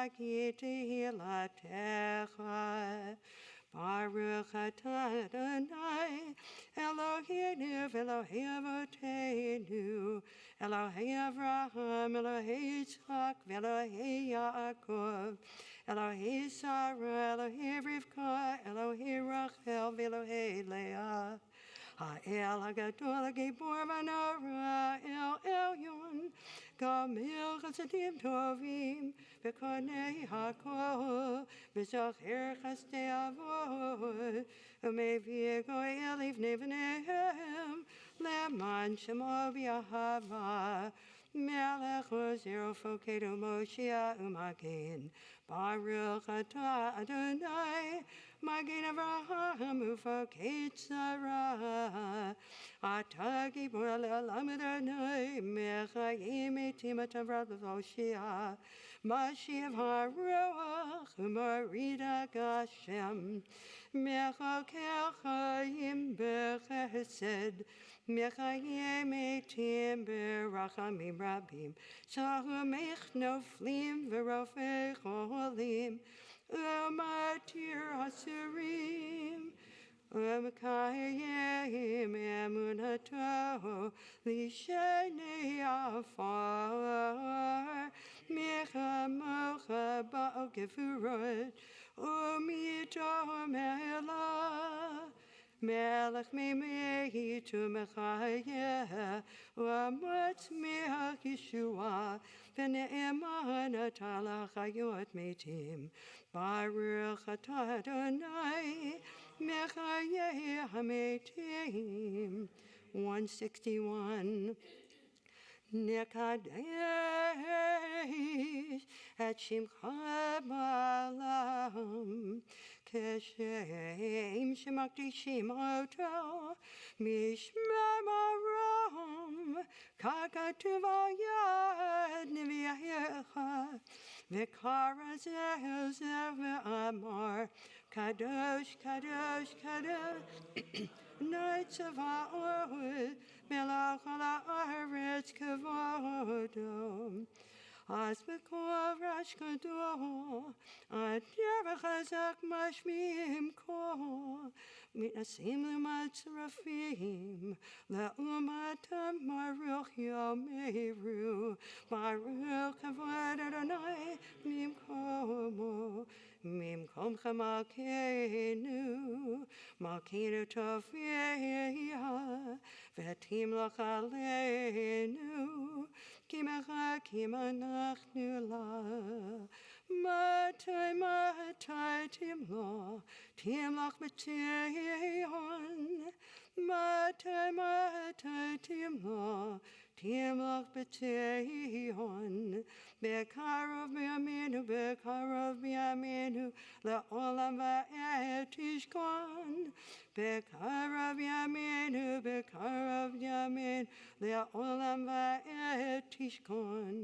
v'hagiti latecha. Baruch atah Adonai, Eloheinu v'Elohei Avoteinu, Elohei Avraham, Elohei Yitzchak, v'Elohei Yaakov, Elohei Sarah, Elohei Rivka, Elohei Rachel, v'Elohei Leah. Ha'el HaGadol HaGibor v'Nora El Elyon, Gamil Chasadim Tovim, V'Konei HaKol, V'Zocher Chasdei Avot, U'Mevi Goyel Livnei V'Nehem, Leman Shemo V'Yahava, Melech Ozer U'Fokedu Moshiach U'Magen, Baruch atah Adonai, Magen Avraham Ufoked Sarah, Atah Gibor Le'olam Adonai, Mechayim Etim Atavrat L'Voshia, Mashiach HaRuach U'Morida Gashem, Mechakel Chayim B'Chesed, Mechayim Etim B'Rachamim Rabim, Sahumech Noflim V'Rofei Cholim, U'Matir Hasurim, U'Mekayim Emunato, Lishenei Afar, Mechamocha Ba'al Gevurot, U'Mito Me'elah, Melech Mimei to Mechayeh, U'amatz Me'ach Yeshua, V'ne'eman Atala Chayot Metim, Baruch atah Adonai, Mechayeh HaMetim. 161. Nekadesh et Shimcha B'alam, Keshem Shemakdishim Oto, Mishmar Marom, Kakatuv al Yad Nevi'ayecha, V'kara Zeh Ve'amar, Kadosh, Kadosh, Kadosh, Knights of Ha'od, Melech ha'aretz kavodo. Az b'kol rash gadol, Adir v'chazak mashmim kol, Mitnasim l'matzrafim, Le'umatam maruch yomeru, Baruch kavod Adonai, Mimkomcha malkeinu, Malkeinu tofiyah, V'tim lach aleinu, Kimecha kimanachnu la, Matai timlach b'teion, Matai timlach b'teion, Bekarov b'yaminu, Le'olam va'et tishkon, Bekarov yaminu, Le'olam va'et tishkon.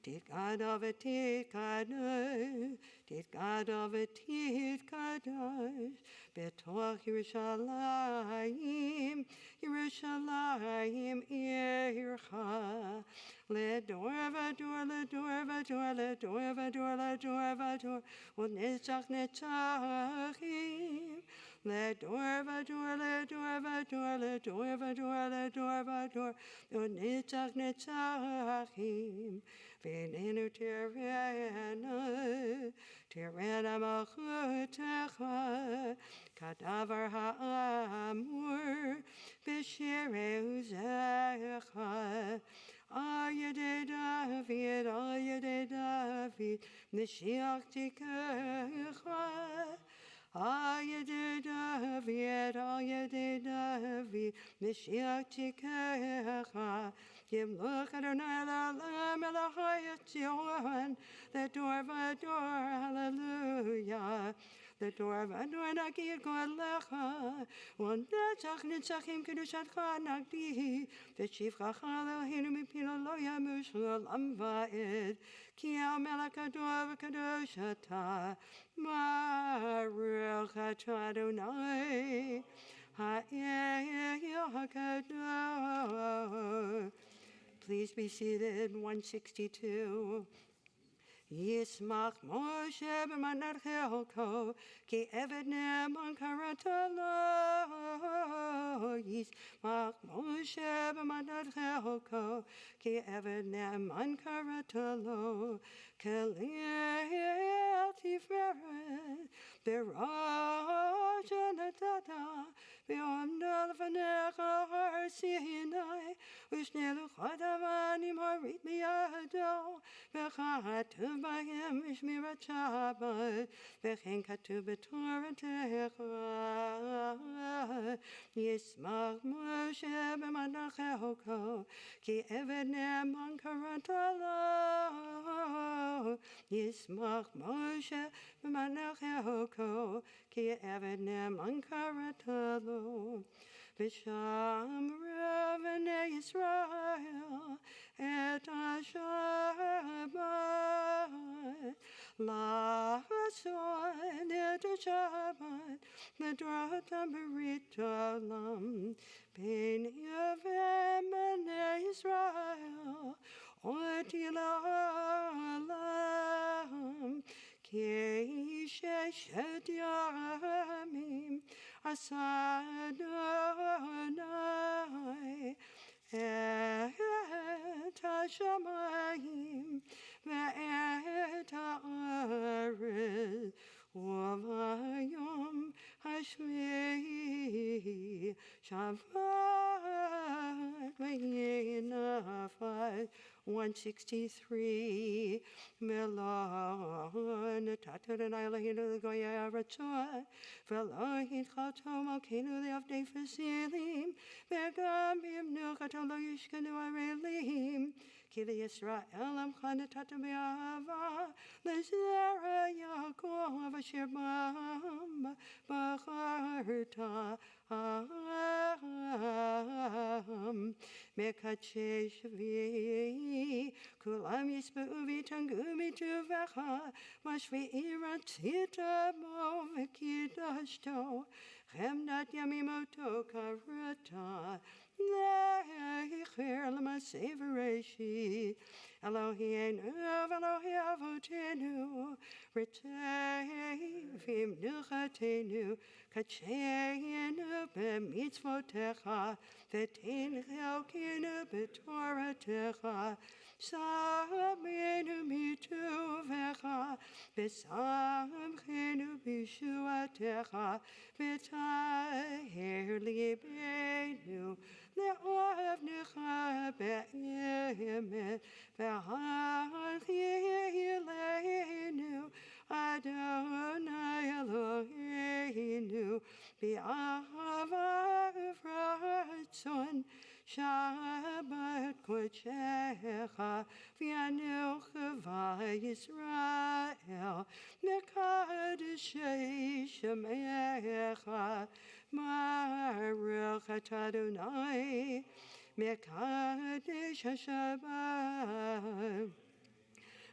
Tidgadav tidgadash, Betoch Yerushalayim Ircha, Ledor, und Netzach Netzachim, Ledor, und Netzach Netzachim, V'nenu Tirena Malchutecha, Kadavar ha'amur, B'shirei uzecha, Ayadei David, Mashiach tikecha, Ayadei David, Mashiach tikecha, Yimloch Adonai l'olam Elohai Tzion, L'dor v'dor, hallelujah, L'dor v'dor nagid godlecha, U'netzach netzachim kedushatcha nagdi, V'shivchacha Eloheinu mipino lo yamush l'olam va'ed, Ki el melech ador v'kadosh atah, Baruch atah Adonai, Ha'el HaKadosh. Please be seated. 162. Yismach Moshe b'manarcheoko, ki eved ne'eman karatalo. Yismach Moshe b'manarcheoko, ki eved ne'eman karatalo. Keliel tiferet, b'rosh hanatata, b'yomna lefanecha har Sinai, u'shnei luchot avanim harit b'yado, v'chatu b'hem v'shmirat Shabbat, v'chen katu b'toratecha. Yismach Moshe b'manarcheoko, ki eved ne'eman karatalo. Yismach Moshe b'manarcheoko, ki eved ne'eman karatalo. V'shamra b'nei Yisrael et ha-Shabbat, la'ason et ha-Shabbat, l'dratam b'rit olam, ben yavem b'nei Yisrael, oti la'olam, ki sheshet yamim, asa Adonai, et ha-shamayim, ve'et ha'aretz, u'vayom hashvi'i Shabbat v'yinafat. 163. Melon Tatan Elohinu Goya Ratzot, Velohin Chatom Alkenu Leavdei Fasilim, Vegam Bim Nuchatalo Yishkanu Arelim, Kili Yisrael Amchanatata Be'ava, Lezera Yaakov Asher Bam Bacharta Mekache Shvi Kulam Yisba'u V'Tangumi Tuvacha Mashvi'i Ratzita Mo V'Kidashto Chemnat Yamimoto Karata Le'echir L'Maseh V'Reshi Eloheinu Elohe Avotenu Ritei V'Imnuchatenu Kacheinu B'mitzvotecha V'tein Chelkinu B'Toratecha Samenu Mituvecha V'samchenu B'Shuatecha V'taher Libeinu Le'ovnecha Be'emet V'Ha'chilenu Adonai Eloheinu B'Ahava V'Ratzon Shabbat Kodechecha V'Anucha V'Yisrael Mekadeshei Shemecha Baruch Adonai Mekadesh HaShabbat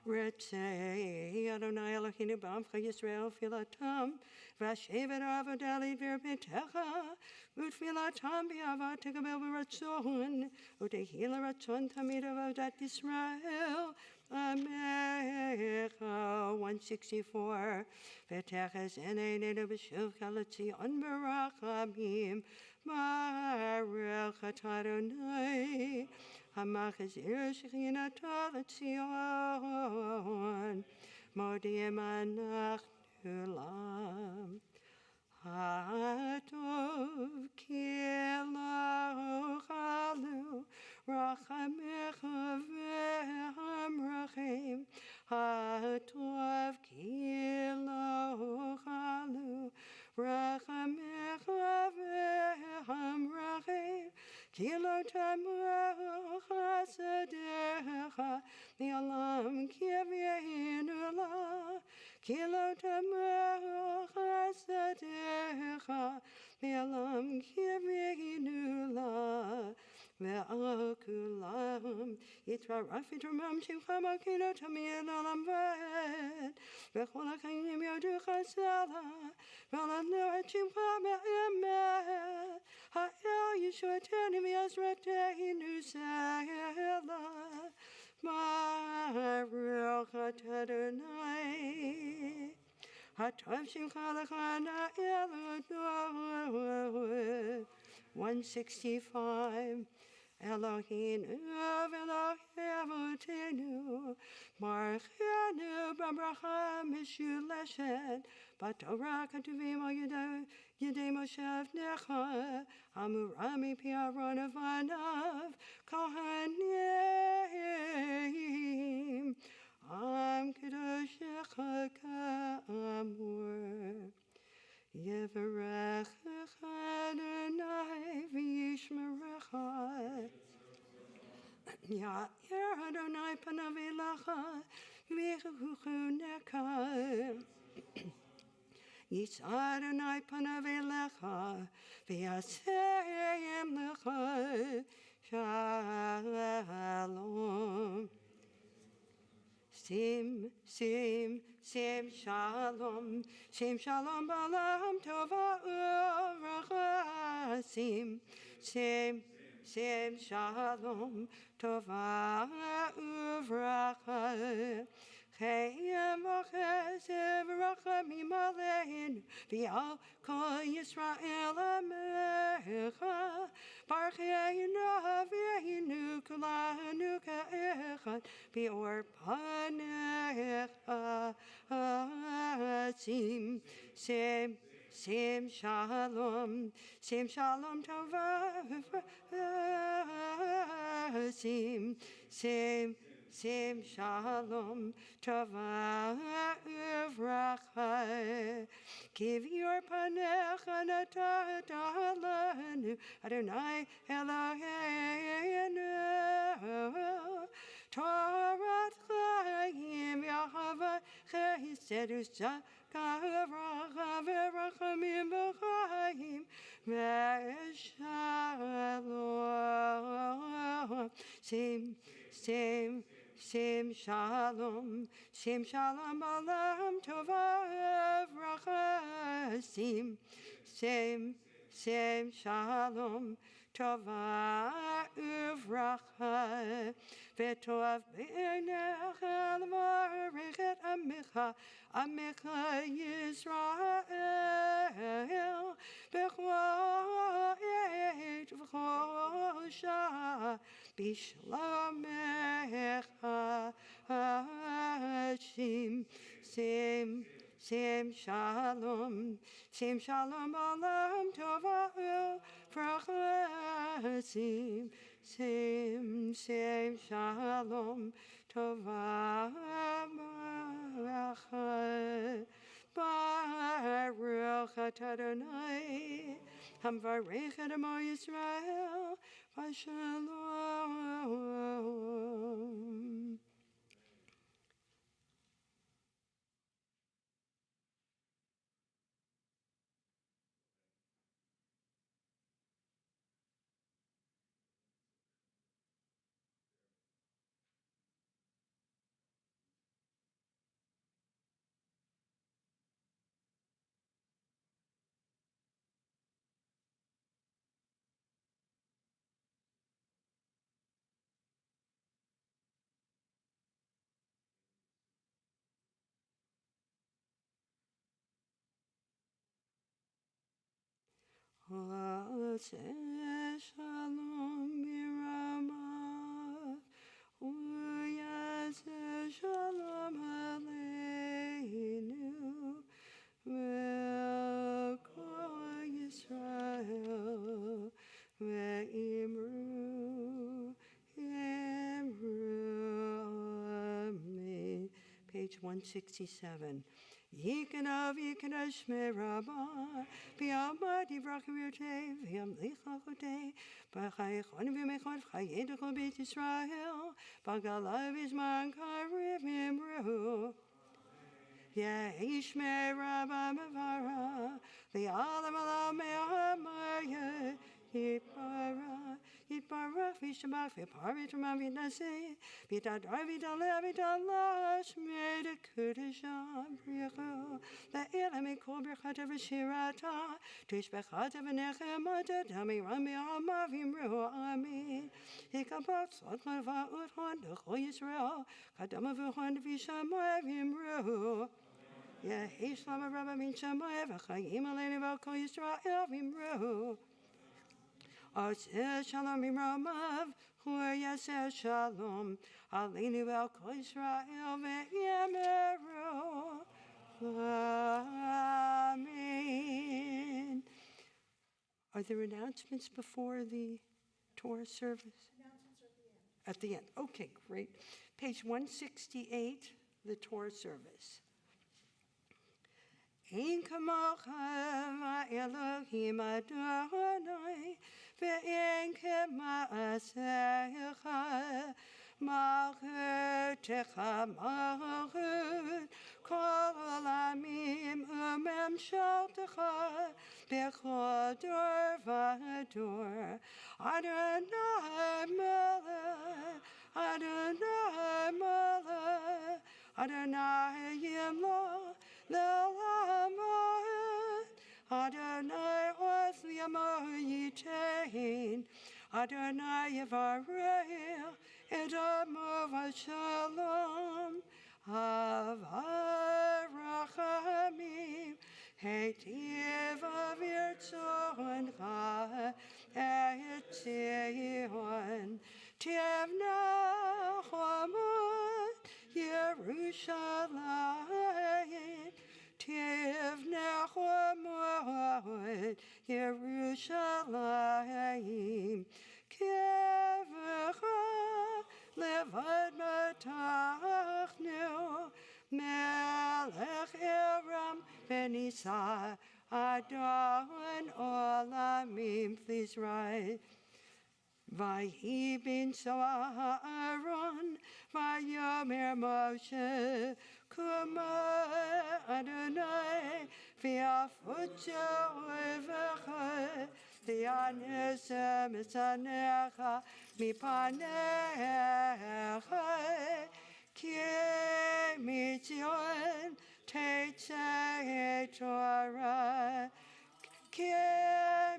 Retzei Adonai Eloheinu B'Amcha Yisrael Filatam V'Ashevet Avodali V'Erbetecha U'Tfilatam B'Avat Tekabel B'Ratzon U'Tehila Ratzon Tamid Avodat Yisrael Amecha 164 V'Teches Eneinenu B'Shuv Chalatzion B'Rachamim Baruch Adonai Hamachazir Shechinata L'Tzion Modiem Anachnu Lam Hatov Kilo Chalu Rachamecha V'Hamrachim Hatov Kilo Chalu Rachamecha V'Hamrachim Kilo Tamu Chasadecha Ni'olam Kivyeinu La Kilo Tamu Chasadecha Ni'olam Kivyeinu La Ve'akulam Yitra Rafit Ramam Shimcha Makino Tamir Olam V'ed Ve'chol HaChayim Yoducha Sela Ve'alanu HaShimcha Me'emet Ha'el Yeshua Teni V'Yazrateinu Sela Baruch Adonai. Hatav Shimcha Lechana Elot 165. Eloheinu Elohim Baruchenu Babracha Mishuleshet Batorah Ketuvim Al Yedei Moshe Avnecha Amurami Pi Aaron Avanav Kohanim Am Kedoshecha Ka'amur Yevarechecha Adonai v'yishmerecha. Ya'er Adonai panav elecha v'yechunecha. Yisar Adonai panav elecha v'yasem lecha. Shalom. Sim shalom, balam tova uvracha. Sim shalom, tova uvracha. Chayim v'chesed v'rachamim aleinu v'al kol Yisrael amecha. Barucheinu Avinu kulanu ka'echad bi'or panecha. Sim shalom tova Sim shalom tova uvracha. Give your panecha natalanu Adonai Eloheinu. Torah chaim Yahava chesed u'tzedakah v'rachamim v'chaim v'shalom. Sim shalom balam tova uvracha. Sim shalom tova uvracha. V'tov b'einecha l'varech Amecha Yisrael b'chol עת v'chol shah b'shlomecha. Sim shalom olam tova uvracha. Sim shalom tova uvracha. Baruch Adonai Hamvarech et Amo Yisrael Vashalom. Shalom miramav uyaseh shalom aleinu ve'kol Yisrael ve'imru amen. Page 167. Yikanav Yikanash Merabah B'Yamad Yivrachim Yotei V'Yamlicha Chotei B'Chayechon V'Mechon V'Chayedechon B'Yit Yisrael B'Galav Yizman Karim Imru Ye'ish Merabah Mevara V'Yalam Alam Me'amaya Yitbarach v'yishtabach v'yipar v'yitramah v'yitnaseh v'yitadar v'yitalev v'yitalash shmei dekudeshah b'richu le'elam mikol birchata v'shirata tishbechata v'nechemata damiram b'yama v'imru amin hikabach tzot v'utchon d'chol Yisrael kadama v'chon v'yishamai v'imru Yehi shlama rabba min shamai v'chayim aleinu v'kol Yisrael v'imru Asher shalom imramav, hu yaseh shalom, aleinu vel kol Yisrael ve'yemeru. Amen. Are there announcements before the Torah service? Announcements are at the end. Okay, great. Page 168, the Torah service. Ein kamocha Elohim Adonai ve'en kema'asecha malchutecha malchut kol olamim u'memshaltecha b'chol dor v'dor Adonai melech Adonai melech Adonai yimloch Le'olamot Adonai oz li'amo yitein Adonai yivarech et amo v'shalom Avarachamim heitiv avirtzoncha et Zion Tivna chamot Yerushalayim Tivna chamot Yerushalayim Kevecha levad matachnu Melech Eram ben Isa Adon Olamim. Please rise. Vahi bin Aaron, Vayomer Moshe, Kuma Adonai, V'afutcha Uvecha, V'yanesa Misanecha, Mipanecha, Ki Mitzion, Tetzeh Torah, Ki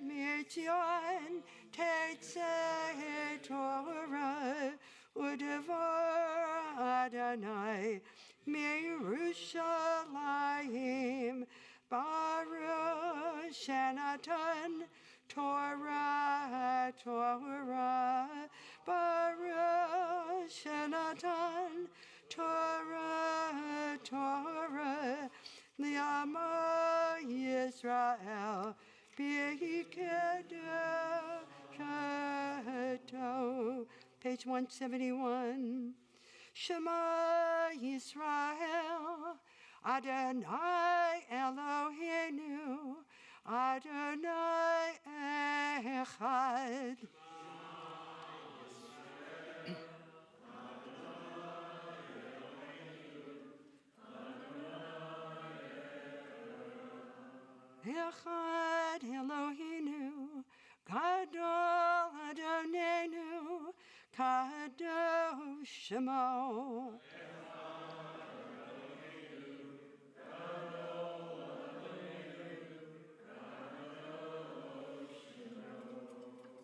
Mitzion, Tetzeh Torah, Udevar Adonai, Mirushalayim, Baruch Shenatan, Torah, Torah, Baruch Shenatan, Torah, Torah, Li'amo Yisrael, B'ikedosh. Page 171. Shema Yisrael, Adonai Eloheinu, Adonai Echad. Echad Eloheinu, Gadol Adonenu, Kadosh Shemo.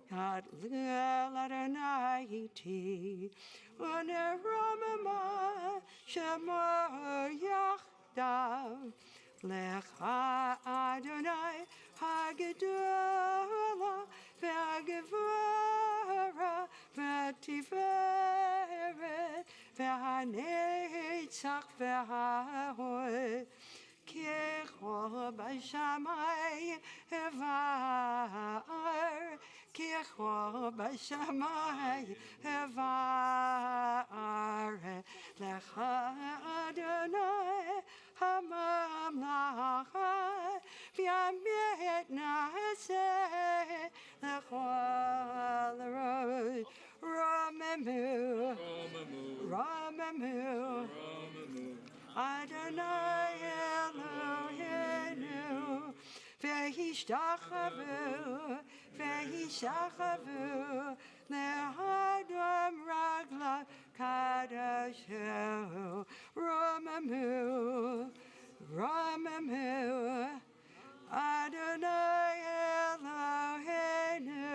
Gadol Adonai iti, uneromama Shemo yachdav. Lecha Adonai Hagedola Ve'Hagevara Ve'Tiferet Ve'Hanetzach Ve'Hahod Kicho B'Shamai Evar Kicho B'Shamai Evar Lecha Adonai Hamamlacha V'yamet Na'aseh L'chol Rosh Ramemu Ramemu Adonai Eloheinu Ve'hishtachavu וישכבו לאדום רגליו קדשהו רוממו רוממו אדוני אלוהינו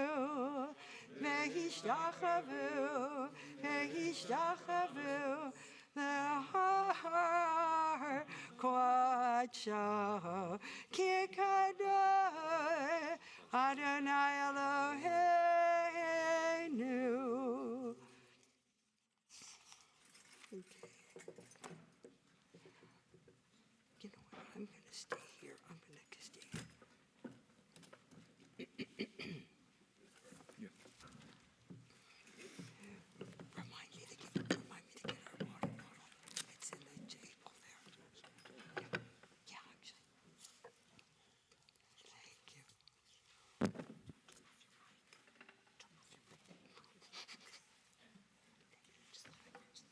והשתחוו להר קודשו כי קדוש אדוני אלוהינו. Okay. You know what? I'm going to stay here. I'm going to stay here. Remind me to get our water bottle. It's in the table there. Yeah, actually. Thank you.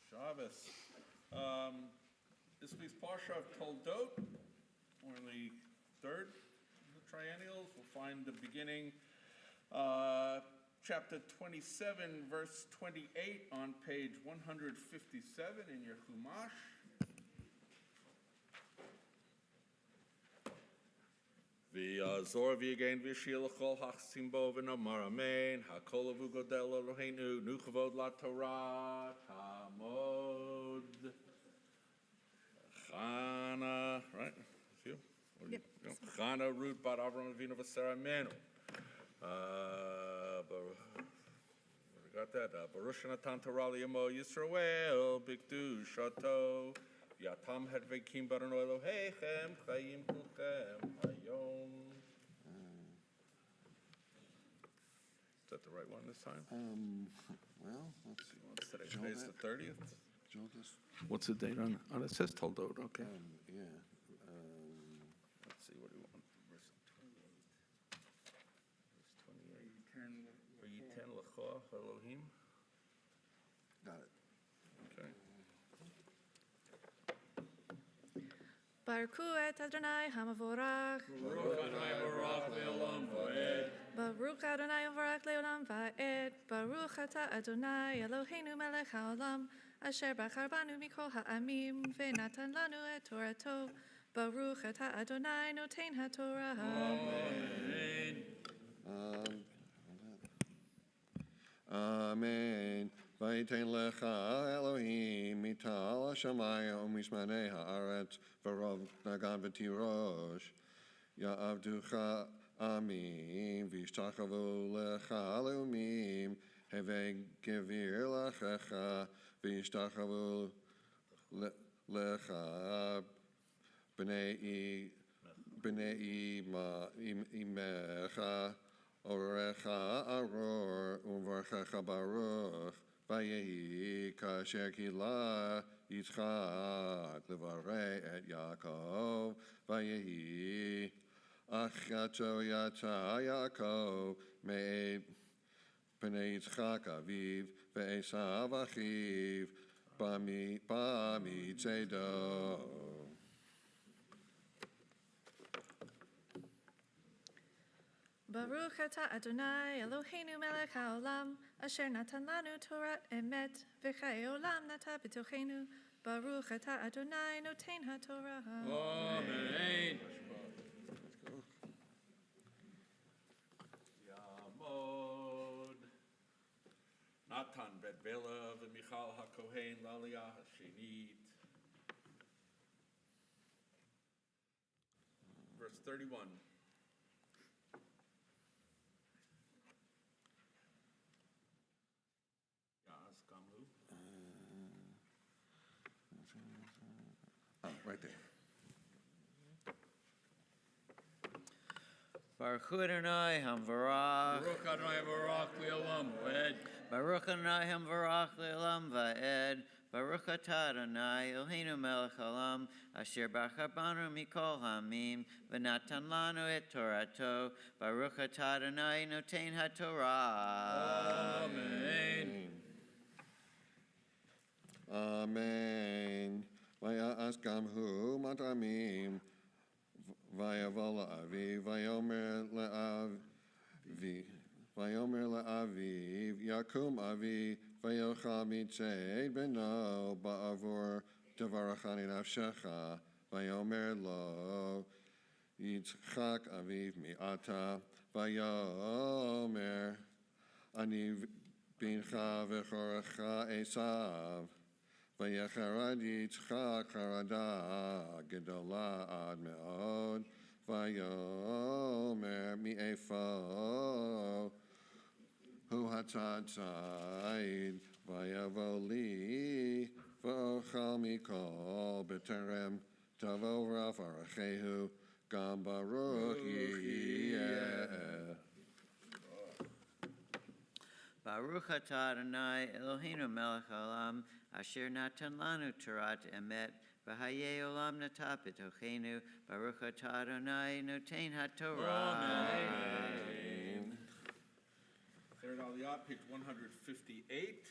Shabbos. This week's Parsha of Toldot, we're in the third of the triennials. We'll find the beginning, chapter 27, verse 28 on page 157 in your Chumash. V'yazor v'yigain v'yishil l'chol hachsim bo v'nomar amen ha'kol avu godel Eloheinu nu chavod la Torah tamod Chana, right? That's you? Yep. Chana Ruth bat Avram Avinu v'Sarah Menu. We got that. Baruch Natan Torah liyamo Yisrael bigdu shato yatam hedvekim barano Elohechem chayim kulchem hayom. Is that the right one this time? Well, let's see. What's today? Joel Today's the that- 30th? Joel, this, What's the date on it? Oh, it says Toldot, okay. yeah, Let's see, what do you want? Verse 28. Verse 28. V'yiten l'cha Elohim. got it. Okay. Baruchu et Adonai hamavorach. Baruch Adonai uvarach leolam va'ed. Baruch ata Adonai Eloheinu melech haolam. Asher bachar banu mikol ha'amim. Ve'natan lanu et Torato. Baruch ata Adonai noten ha'Torah. Amen. Vayiten lecha Elohim mital hashamayim umishmanei haaretz v'rov nagan v'tirosh ya'avducha amim v'yishtachavu lecha leumim heve gevir lachecha v'yishtachavu lecha b'nei imecha Orecha aror uvarchecha baruch vayehi kasher kila Yitzchak levarei et Yaakov vayehi achato yata Yaakov me'ed pnei Yitzchak aviv ve'esav achiv bami tzedo. Baruch ata Adonai Eloheinu melech haolam. Asher natan lanu Torah emet. V'chai olam nata b'tochenu. Baruch ata Adonai noten ha'Torah. Amen. Yamod. Natan bet Bela v'Michal HaKohen l'Aliyah HaShenit. Verse 31. Yas Gamlu. Oh, right there. Baruch Adonai Hamvarach. Baruch Adonai Baruch Le'olam V'ed. Baruch Adonai Hamvarach Le'olam Va'ed. Baruch Atah Adonai Eloheinu Melech Haolam Asher Bachar Banu Mikol Hamim V'natan Lanu Et Torato. Baruch Atah Adonai Noten HaTorah. Amen. Amen. Vayas gamhu matamim vayavol avi vayomer leavi Vayomer le'aviv, Yakum avi, Vayochal mitzed beno, Ba'avor tevarachani nafshecha, Vayomer lo, Yitzchak aviv mi'ata, Vayomer, Ani bincha v'chorecha Esav, Vayecharad Yitzchak charada gedola ad me'od, Vayomer mi'efo, hu hatzad tzayid, Vayavoli, V'ochal mikol, B'terem tavo rafarachehu, Gam baruch yiyeh. Baruch atah Adonai Eloheinu melech haolam, asher natan lanu Torat emet, v'hayei olam natah b'tochenu, Baruch atah Adonai noten haTorah. Amen. Third Aliyah, page 158,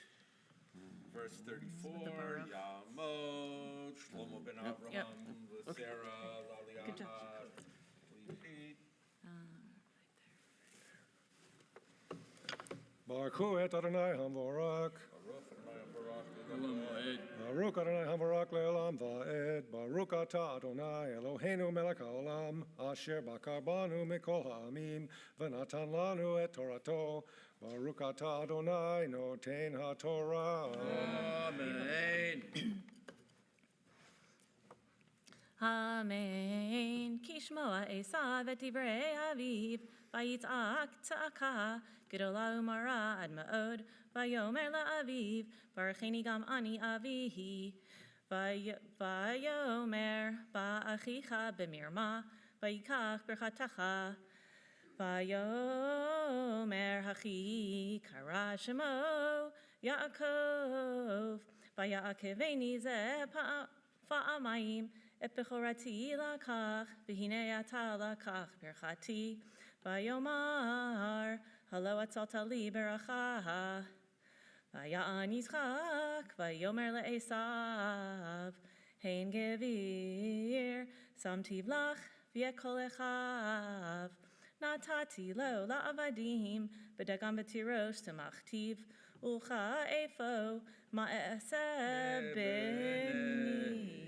verse 34. Yamod, Shlomo ben Avraham, Sarah, Good job. Repeat. Baruch et Adonai Hamvorak. Baruch Adonai Hamvorak le'olam va'ed. Baruch atah Adonai Eloheinu melech haolam, asher bakar banu mikol ha'amim, v'natan lanu et Torato. Baruch atah Adonai noten haTorah. Amen. Amen. Ki shmoa Esav et divrei aviv, vayitzak tzaka, gedola umara ad ma'od, vayomer la'aviv, barucheni gam ani avihi, vayomer ba'achicha b'mirma, vayikach berchatacha, vayomer hachi kara shemo Yaakov, vayakeveni ze pa'amayim, את בכורתי לקח, והנה אתה לקח ברכתי, ויאמר, הלא עצרת לי ברכה. ויען יצחק, ויאמר לעשו, הן גביר, שמתי לך ואת כל אחיו. נתתי לו לעבדים, בדגם ותירוש תמכתיו, ולך איפה, מה אעשה בני?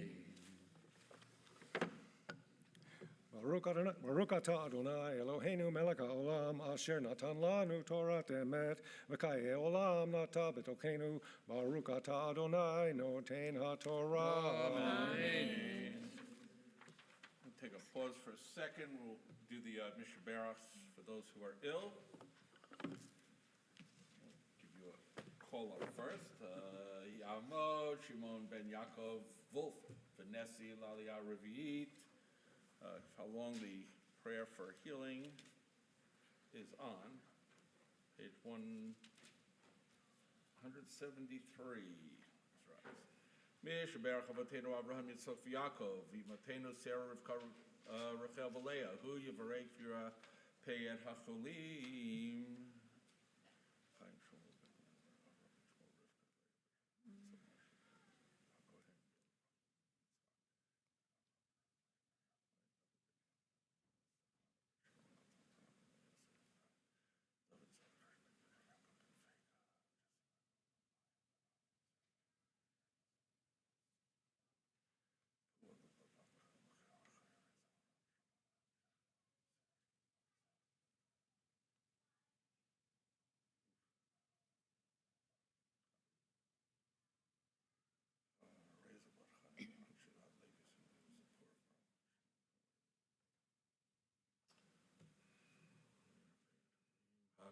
Baruch atah Adonai Eloheinu melech haolam, asher natan lanu Torat emet, v'kayei olam nata b'tochenu. Baruch atah Adonai noten haTorah. Amen. We'll take a pause for a second. We'll do the Mishnah Berachs for those who are ill. I'll give you a call up first. Yamod, Shimon ben Yaakov, Wolf, Vanessa, Lalia Revi'it. How long the prayer for healing is on. Page 173. That's right. Mish Berach Avatenu Abraham Yitzchak Yaakov, Vimatenu Sarah Rivka Rachel Valeah, Hu Yivarek Fira Peyet Hacholim.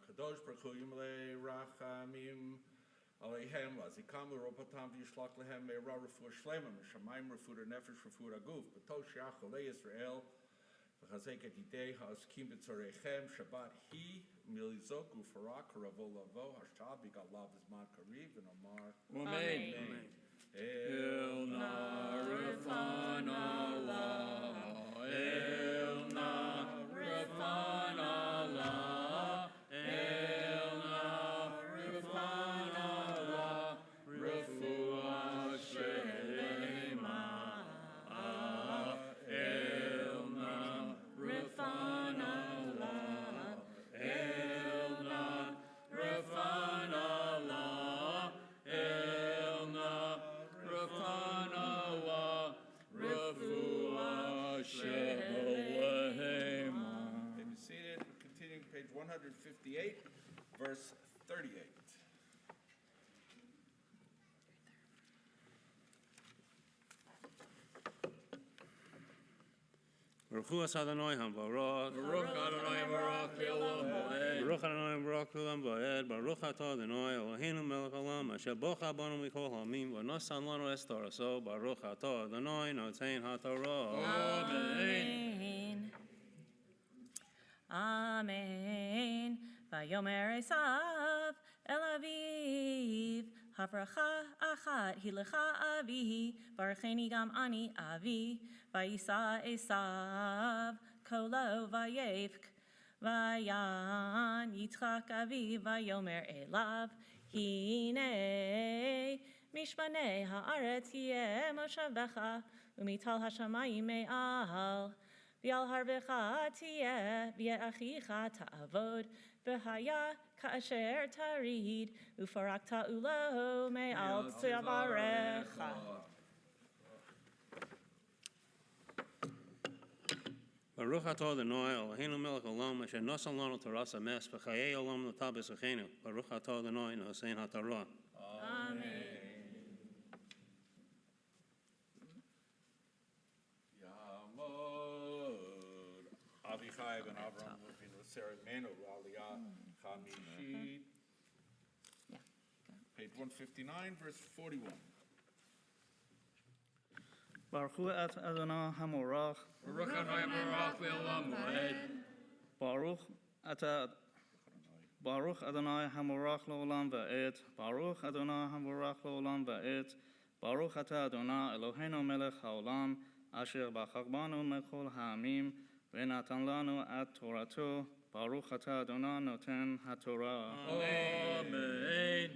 Kadosh Baruch Hu Yimlei Rachamim Aleihem Lazikam L'Ropatam V'Yishlach Lehem Me'era Refuah Shlemim Shamayim Refuah Nefesh Refuah Aguf B'Toshiach Olei Yisrael V'Chazek Et Yidei Ha'askim B'Tzoreichem Shabbat Hi Milizok Ufarak Ravo Lavo Hashtab B'Galav Zman Kariv V'Nomar Amen. El na refana la, el na refana la, el na refana la, refuah shelema. El na refana la, el na 158, verse 38. Baruch Hu Adonai HaMevorach. Baruch Adonai Baruch Le'olam Va'ed. Baruch Adonai Baruch Le'olam Va'ed. Baruch Atah Adonai Eloheinu melech haolam asher bocha banu mikol ha'amim v'nosan lanu es toraso. Baruch Atah Adonai notein haTorah. Amen. Amen. Vayomer Esav el Aviv. Havracha achat hilecha avi. Varcheni gam ani avi. Vayisa Esav kolo vayevk. Vayan Yitzchak avi. Vayomer elav. Hine mishpanei haaretz yeh moshavecha. Umital hashamayim me'al. V'al harvecha tiyeh, v'ye'achicha ta'avod, v'haya ka'asher tarid, ufarakta ulo me'al tzavarecha. Baruch Atah Adonai Eloheinu melech haolam asher nosan lanu toras hames v'chayei olam l'tal b'sachenu. Baruch Atah Adonai notein haTorah. Amen. Avichai ben Avram Avinu Sarah Menu Raleigh Chamishit. Page 159, verse 41. Baruch Hu et Adonai HaMorach. Baruch Adonai Baruch Le'olam Va'ed. Baruch Adonai HaMorach Le'olam Va'ed. Baruch Adonai HaMorach Le'olam Va'ed. Baruch Atah Adonai Eloheinu melech haolam asher bachar banu mechol ha'amim v'natan lanu et torato. Baruch Atah Adonai noten haTorah. Amen.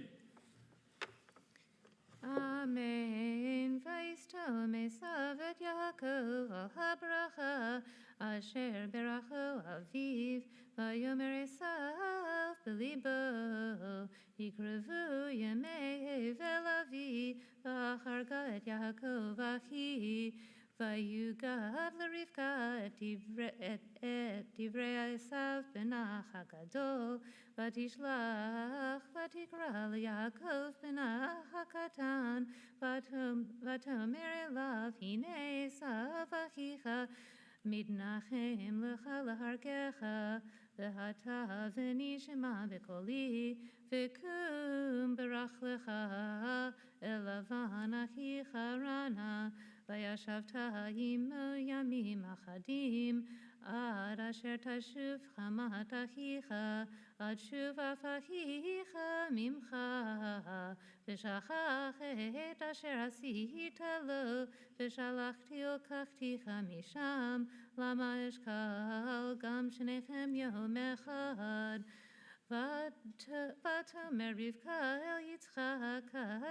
Amen. Vayistom Esav et Yaakov al habracha asher beracho aviv. Vayomer Esav belibo yikrevu yemei vel avi v'acharga et Yaakov achi. Vayugad l'Rivka et divrei Esav benach hagadol v'tishlach v'tikra l'Yaakov benach hakatan v'tomer elav hine Esav achicha midnachem lecha lehargecha v'hata v'nishema b'koli v'kum berach lecha elavan achicha rana וישבת עמו ימים אחדים, עד אשר תשוב חמת אחיך, עד שוב אף אחיך ממך, ושכח את אשר עשית לו, ושלחתי ולקחתיך משם, למה אשכל גם שניכם יום אחד. ותאמר רבקה אל יצחק,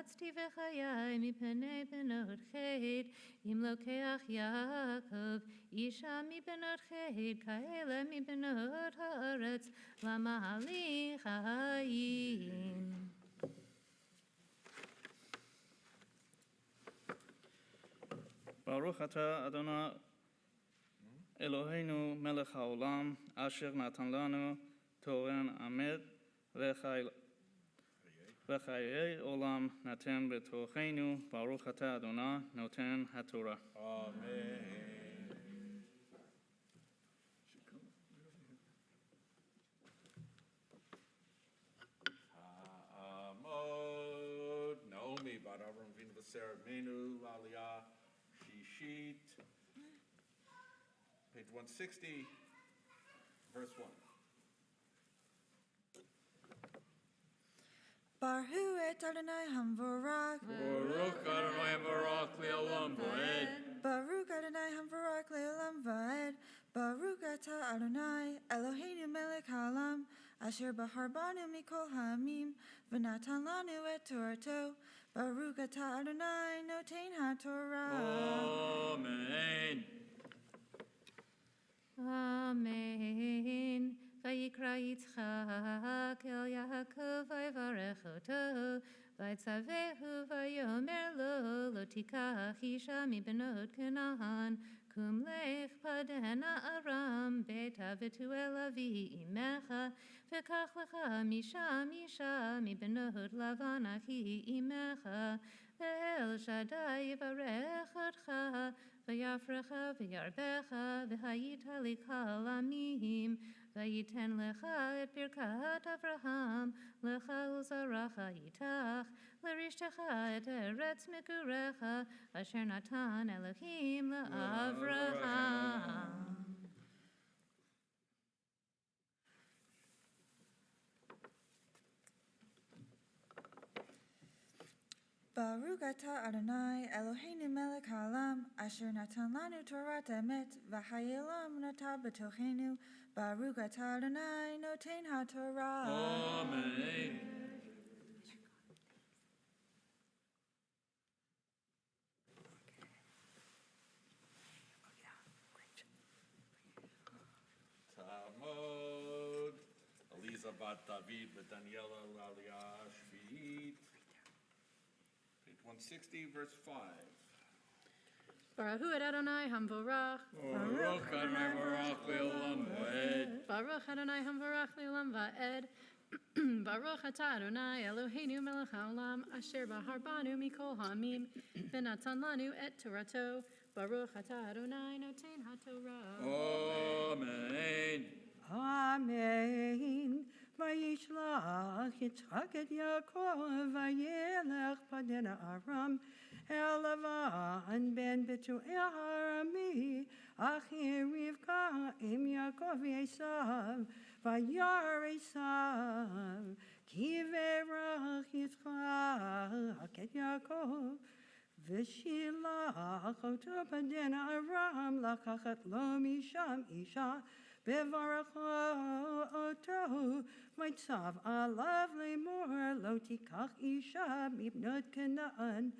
קצתי בחיי מפני בנות חית, אם לוקח יעקב אישה מבנות חית, כאלה מבנות הארץ, למה לי חיים? Baruch Atah Adonai Eloheinu melech haolam asher natan lanu Toren Amet v'chayei olam naten b'tochenu. Baruch Atah Adonai noten haTorah. Amen. Amod Naomi bar Avram Avinu v'Sarah Menu Laliyah Shishit. Page 160, verse 1. Baruch et Adonai HaMevorach. Baruch Adonai Baruch Le'olam Va'ed. Baruch Adonai HaMevorach Le'olam Va'ed. Baruch Atah Adonai Eloheinu melech haolam asher bahar banu mikol ha'amim v'natan lanu et torato. Baruch Atah Adonai notein haTorah. Amen. Amen. ויקרא יצחק אל יעקב ויברך אותו, ויצווהו ויאמר לו, לא תיקח אישה מבנות כנען, קום לך פדנה ארם, בית הבתואל אבי אמך, וקח לך משם אישה מבנות לבן אחי אמך, ואל שדי יברך אותך, ויפרך וירבך, והיית לקהל עמים, וייתן לך את ברכת אברהם, לך ולזרעך איתך, לרשתך את ארץ מגוריך, אשר נתן אלוהים לאברהם. Baruch atah Adonai Eloheinu melech haolam, asher natan lanu Torat emet, v'hayei olam nata b'tochenu. Baruch atah Adonai noten haTorah. Amen. Talmud, Eliza bat David, Daniela Lalia Shvi'it. Page 160, verse 5. Baruch Adonai Hamvorach. Baruch Adonai Baruch Le'olam Va'ed. Baruch Adonai Hamvorach Le'olam Va'ed. Baruch atah Adonai Eloheinu melech haolam, asher baharbanu mikol ha'amim, v'natan lanu et Torato. Baruch atah Adonai noten haTorah. Amen. Amen. Vayishlach Yitzchak et Yaakov, vayelech padena Aram, el Lavan ben Betuel Harami, achi Rivka im Yaakov Esav, vayar Esav, ki verach Yitzchak et Yaakov, v'shilach oto padena Aram, lakachat lo misham isha, Bevarach oto, v'tzav alav lemor, lo tikach isha mibnot Canaan,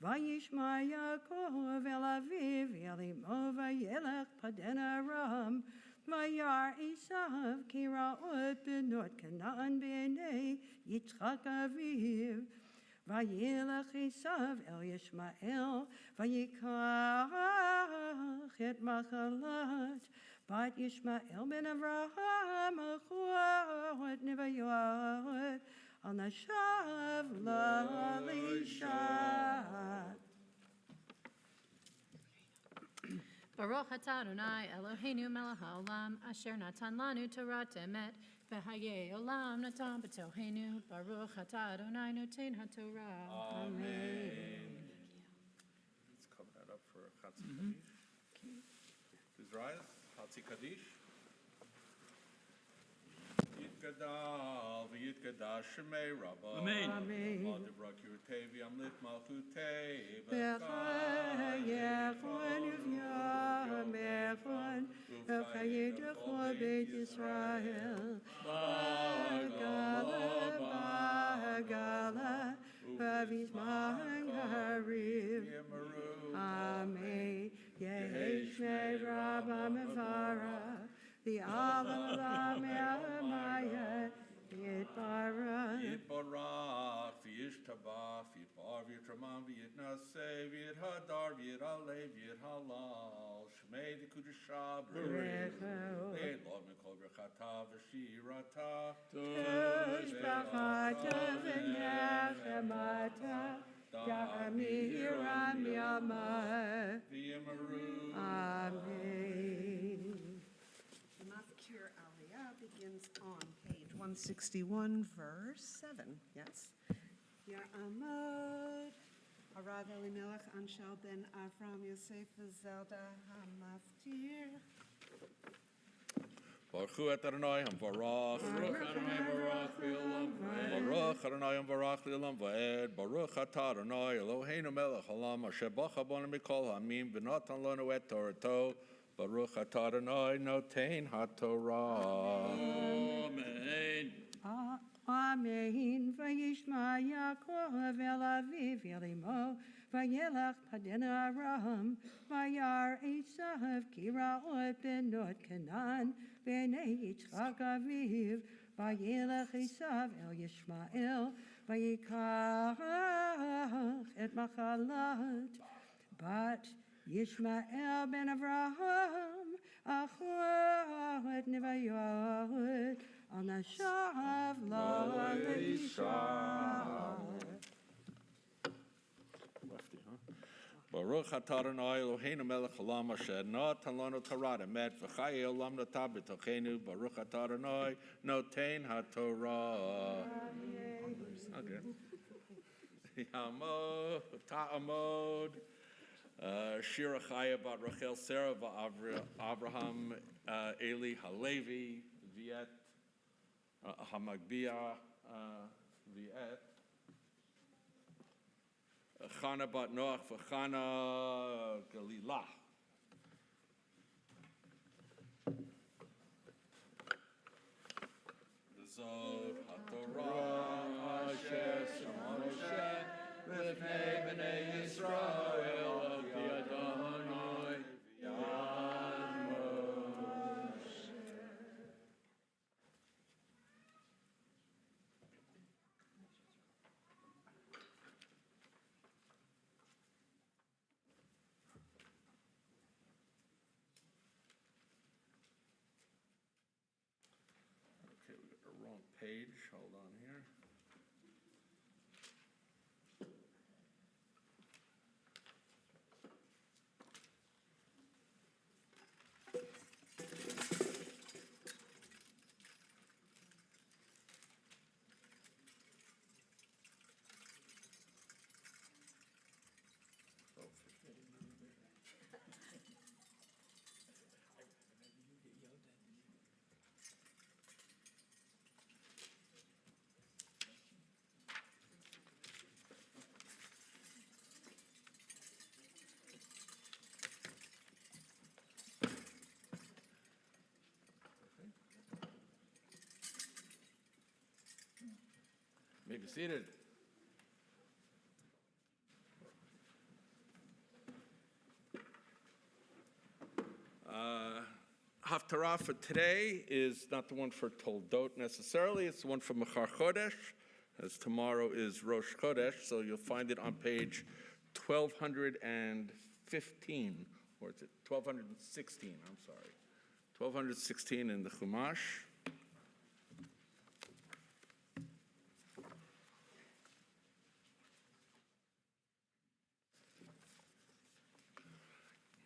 v'yishma Yaakov el aviv, el imo v'yelech paden Aram, v'yar Esav ki ra'ot benot Canaan b'nei Yitzchak aviv, v'yelech Esav el Yishmael, v'yikach et machalat, Bat Yishmael ben Avraham, Achot Nevayot, Al Nashav Lalisha. Baruch atah Adonai Eloheinu melech haolam, asher natan lanu Torat emet, v'hayei olam natan b'tochenu. Baruch atah Adonai noten haTorah. Amen. Let's cover that up for Chatzi Kaddish. Please rise. Chatzi Kaddish. Yitgadal v'yitgadash shemei Rabba. Amen. Amen. Ad Debra Kirtei v'yamlit malchutei. B'chayechon uv'yamechon, v'chayedechon Beit Yisrael. Ba'agala, v'vizman hariv. Amen. Yehi Shmei Rabba Mevara, the Alam Elamaya, Yitbarach. Yitbarach v'yishtabach v'yitbar v'yitraman v'yitnaseh v'yithadar v'yit'aleh v'yithalal Shmei d'Kudusha Brecha. Le'elov mikol brachata v'shirata Tushbachata v'nechemata, Da'ami Hiram Yamah. v'yimaru. Amen. The Mafkir Aliyah begins on page 161, verse 7. Yes. Ya'amod, Harav Elimelech Anshel ben Avram Yosef Zelda HaMaftir. Baruch et Adonai Hamvarach. Baruch Adonai Baruch Le'olam Va'ed. Baruch Adonai Hamvarach Le'olam Va'ed. Baruch atah Adonai Eloheinu melech haolam, asher bacha banu mikol ha'amim, v'natan lanu et Torato. Baruch atah Adonai noten haTorah. Amen. Amen. Vayishma Yaakov el aviv el imo, vayelech paden Aram, vayar Esav ki ra'ot benot Canaan, b'nei Yitzchak aviv, vayelech Esav el Yishmael, ויקח את מחלת בת ישמעאל בן אברהם, אחו את נביאות, על נשב לו לאישה. Baruch atah Adonai Eloheinu melech haolam asher natan lanu Torah emet v'chayei olam nata b'tochenu. Baruch atah Adonai noten haTorah. Okay. Yamod, Ta'amod, Shira Chaya bat Rachel Sarah Abraham Eli Halevi Viet Hamagbia Viet Chana bat Noach v'Chana Galilah. Zod HaTorah Asher Shema Moshe Lifnei Bnei Yisrael Al Pi Adonai V'yad Moshe. Okay, we got the wrong page. Hold on here. May be seated. Haftarah for today is not the one for Toldot necessarily. It's the one for Machar Chodesh, as tomorrow is Rosh Chodesh, so you'll find it on page 1215, or is it 1216? I'm sorry, 1216 in the Chumash.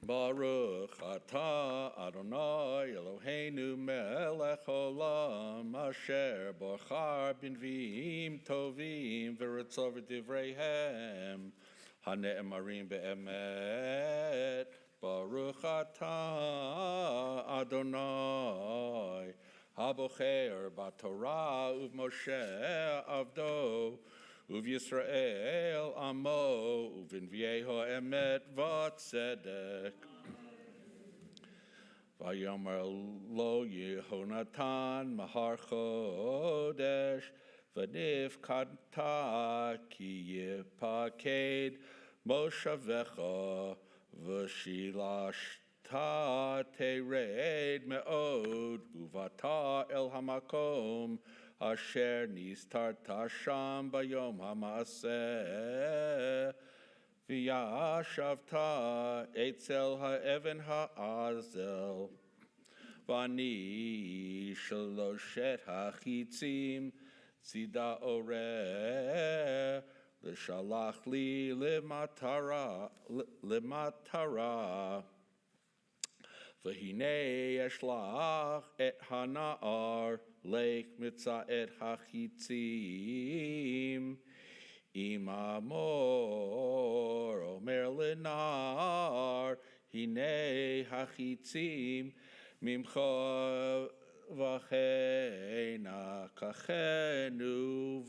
Baruch atah Adonai Eloheinu melech olam asher bachar b'nviim tovim v'ritzov v'divreihem hane'emarim be'emet. Baruch atah Adonai habocher b'Torah uv'Moshe avdo Uv Yisrael amo uvinvieho emet v'tzedek. Vayomer lo Yehonatan mahar chodesh v'nifkadta ki yipaked moshavecha v'shilashta tered me'od uvata el hamakom Asher nistarta sham bayom ha'maaseh v'yashavta etzel ha'even ha'azel v'ani shaloshet hachitzim tzida oreh l'shalach li limatara v'hinei eshlach et hana'ar Lake mitzah et hachitzim imamor omer lenar hine hachitzim mimcha v'cheina kachenu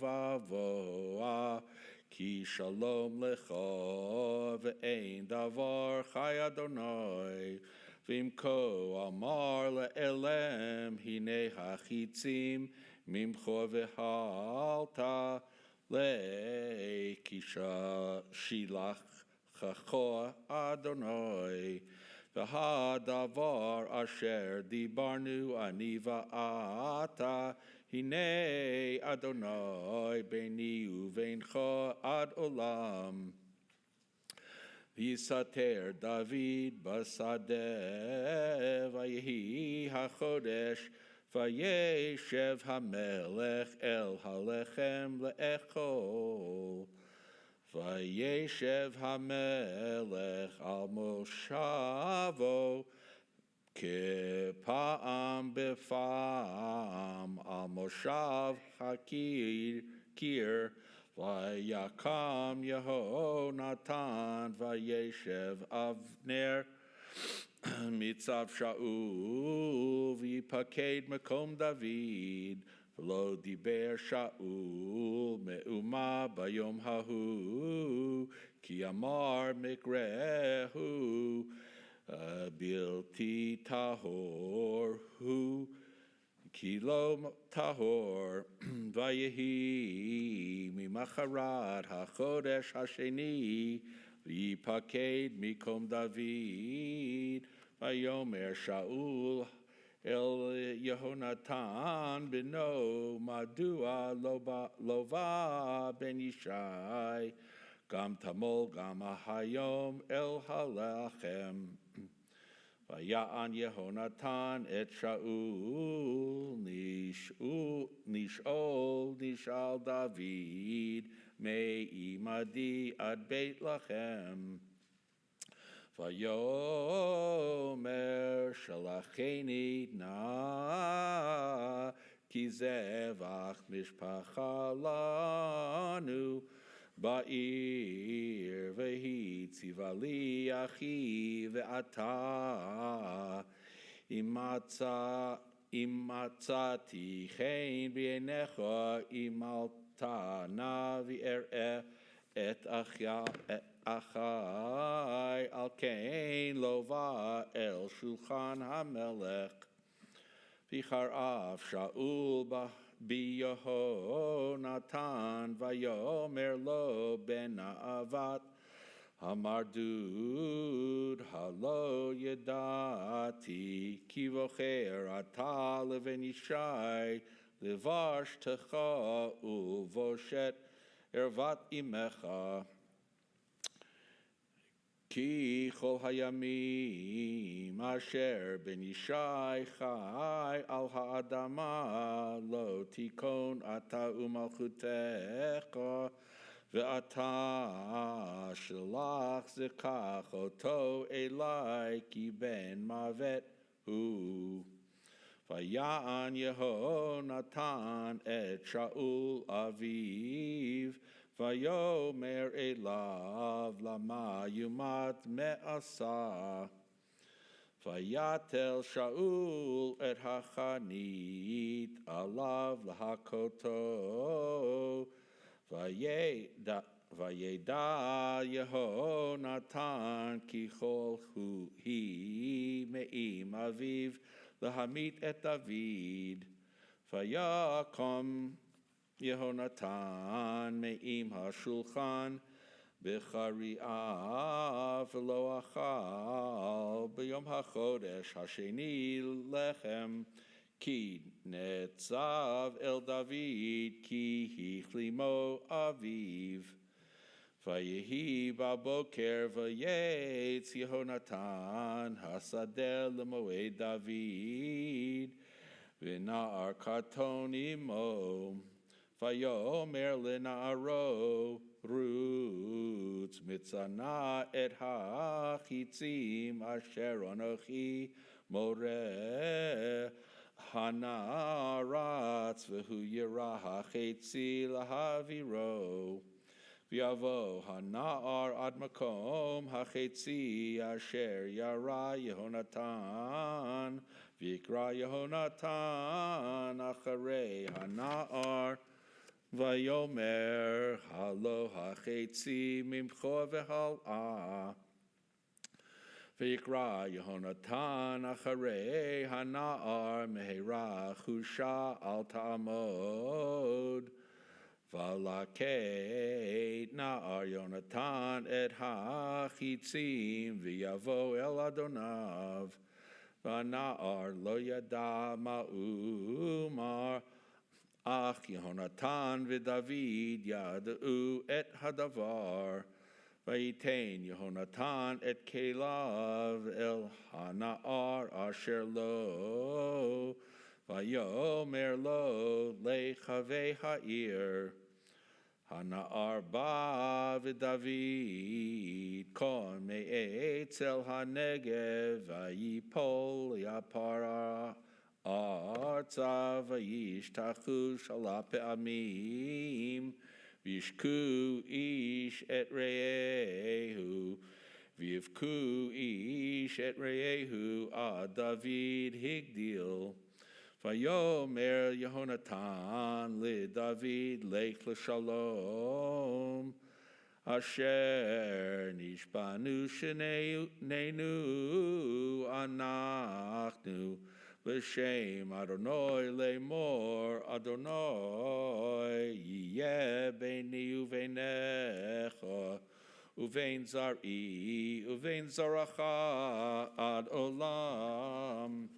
vavoa ki shalom lecha ve'ein davar chai Adonai Vimko amar le'elem hine hachitzim mimcho v'halta le'kisha shilach chacho Adonai v'hadavar asher dibarnu ani va'ata Hine Adonai Beni Uveincha Ad Olam. Visater David Basadeh Vayehi HaChodesh Vayeshev HaMelech El HaLechem Le'echol Vayeshev HaMelech Al Moshavo Kepa'am Befam Al Moshav Hakir Vayakam Yehonatan Vayeshev Avner Mitzav Shaul Vipaked Makom David V'lo diber Shaul Me'uma Bayom Hahu Ki Amar Mikrehu Bilti Tahor Hu Kilo Tahor Vayehi Mimacharat HaChodesh Hasheni Vipaked Mikom David Vayomer Shaul El Yehonatan Beno Madua Lova Ben Yishai Gam Tamol Gam Ahayom El Halachem Vaya'an Yehonatan et Shaul Nishal David Mei Imadi ad Beit Lachem Vayomer Shalacheni na Ki Zevach Mishpacha lanu Ba'ir vehi tzivali achi ve'ata imatzati chen b'einecha imaltana v'er'eh et achai al kein lova el shulchan hamelech v'charav Shaul Biyehonatan Vayomer lo ben Avat Hamardud Halo Yedati Kivocher Ata Leven Yishai Levash Techa Uvoshet Ervat Imecha Ki chol hayamim asher ben Yishai chai al ha'adama lo tikon ata umalchutecha ve'ata shalach zekach oto elai ki ben mavet hu vaya'an Yehonatan et Shaul aviv Vayomer elav lama yumat me'asa Vayatel Shaul et hachanit alav lahakoto Vayeda Yehonatan kichol hu hi me'im aviv lahamit et David Vayakom Yehonatan me'im hashulchan b'chari'ah v'lo achal b'yom hachodesh hasheni lechem ki netzav el David ki hichlimo aviv Vayehi baboker vayetz Yehonatan hasadel l'moed David v'na'ar katonimo Vayomer lena'aro roots mitzana et hachitzim asher anochi more hanaratz v'hu yirah hachetzi lahaviro v'yavo hana'ar ad makom hachetzi asher yara Yehonatan v'yikra Yehonatan acharei hana'ar Vayomer halo hachetzi mimcho v'hal'ah V'yikra Yehonatan acharei hana'ar mehera chusha al ta'amod V'laket na'ar Yonatan et hachitzim v'yavo el Adonav V'na'ar lo yada ma'umar Ach Yehonatan v'David yada'u et hadavar. Vayitein Yehonatan et kelav el hana'ar asher lo. Vayomer lo lechavei ha'ir. Hana'ar ba v'David kon me'etz el ha'negev vayipol yapara arza vayishtachu shala pe'amim vishku ish et re'ehu v'yivku ish et re'ehu ad David higdil. Vayomer Yehonatan li David lech l'shalom asher nishbanu shenenu anachnu l'shem Adonai lemor Adonai yeh beini uveinecha uvein zari uvein zaracha ad olam.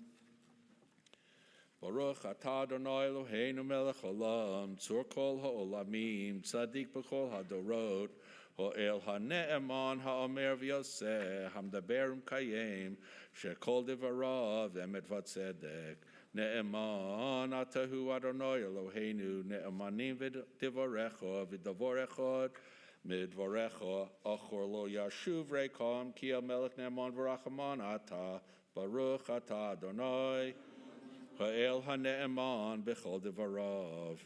Baruch atah Adonai Eloheinu melech olam, tzur kol ha'olamim, tzadik b'chol hadorot, ho'el ha'ne'eman ha'omer v'yoseh, hamdaber kayem, shekol devarav emet v'tzedek. Ne'eman atahu Adonai Eloheinu, ne'emanim v'devarecha, v'davorecha, midvarecha, achor lo yashuv rekom, ki melech ne'eman v'rachaman atah, Baruch atah Adonai, Ha'el ha'ne'eman b'chol devarav.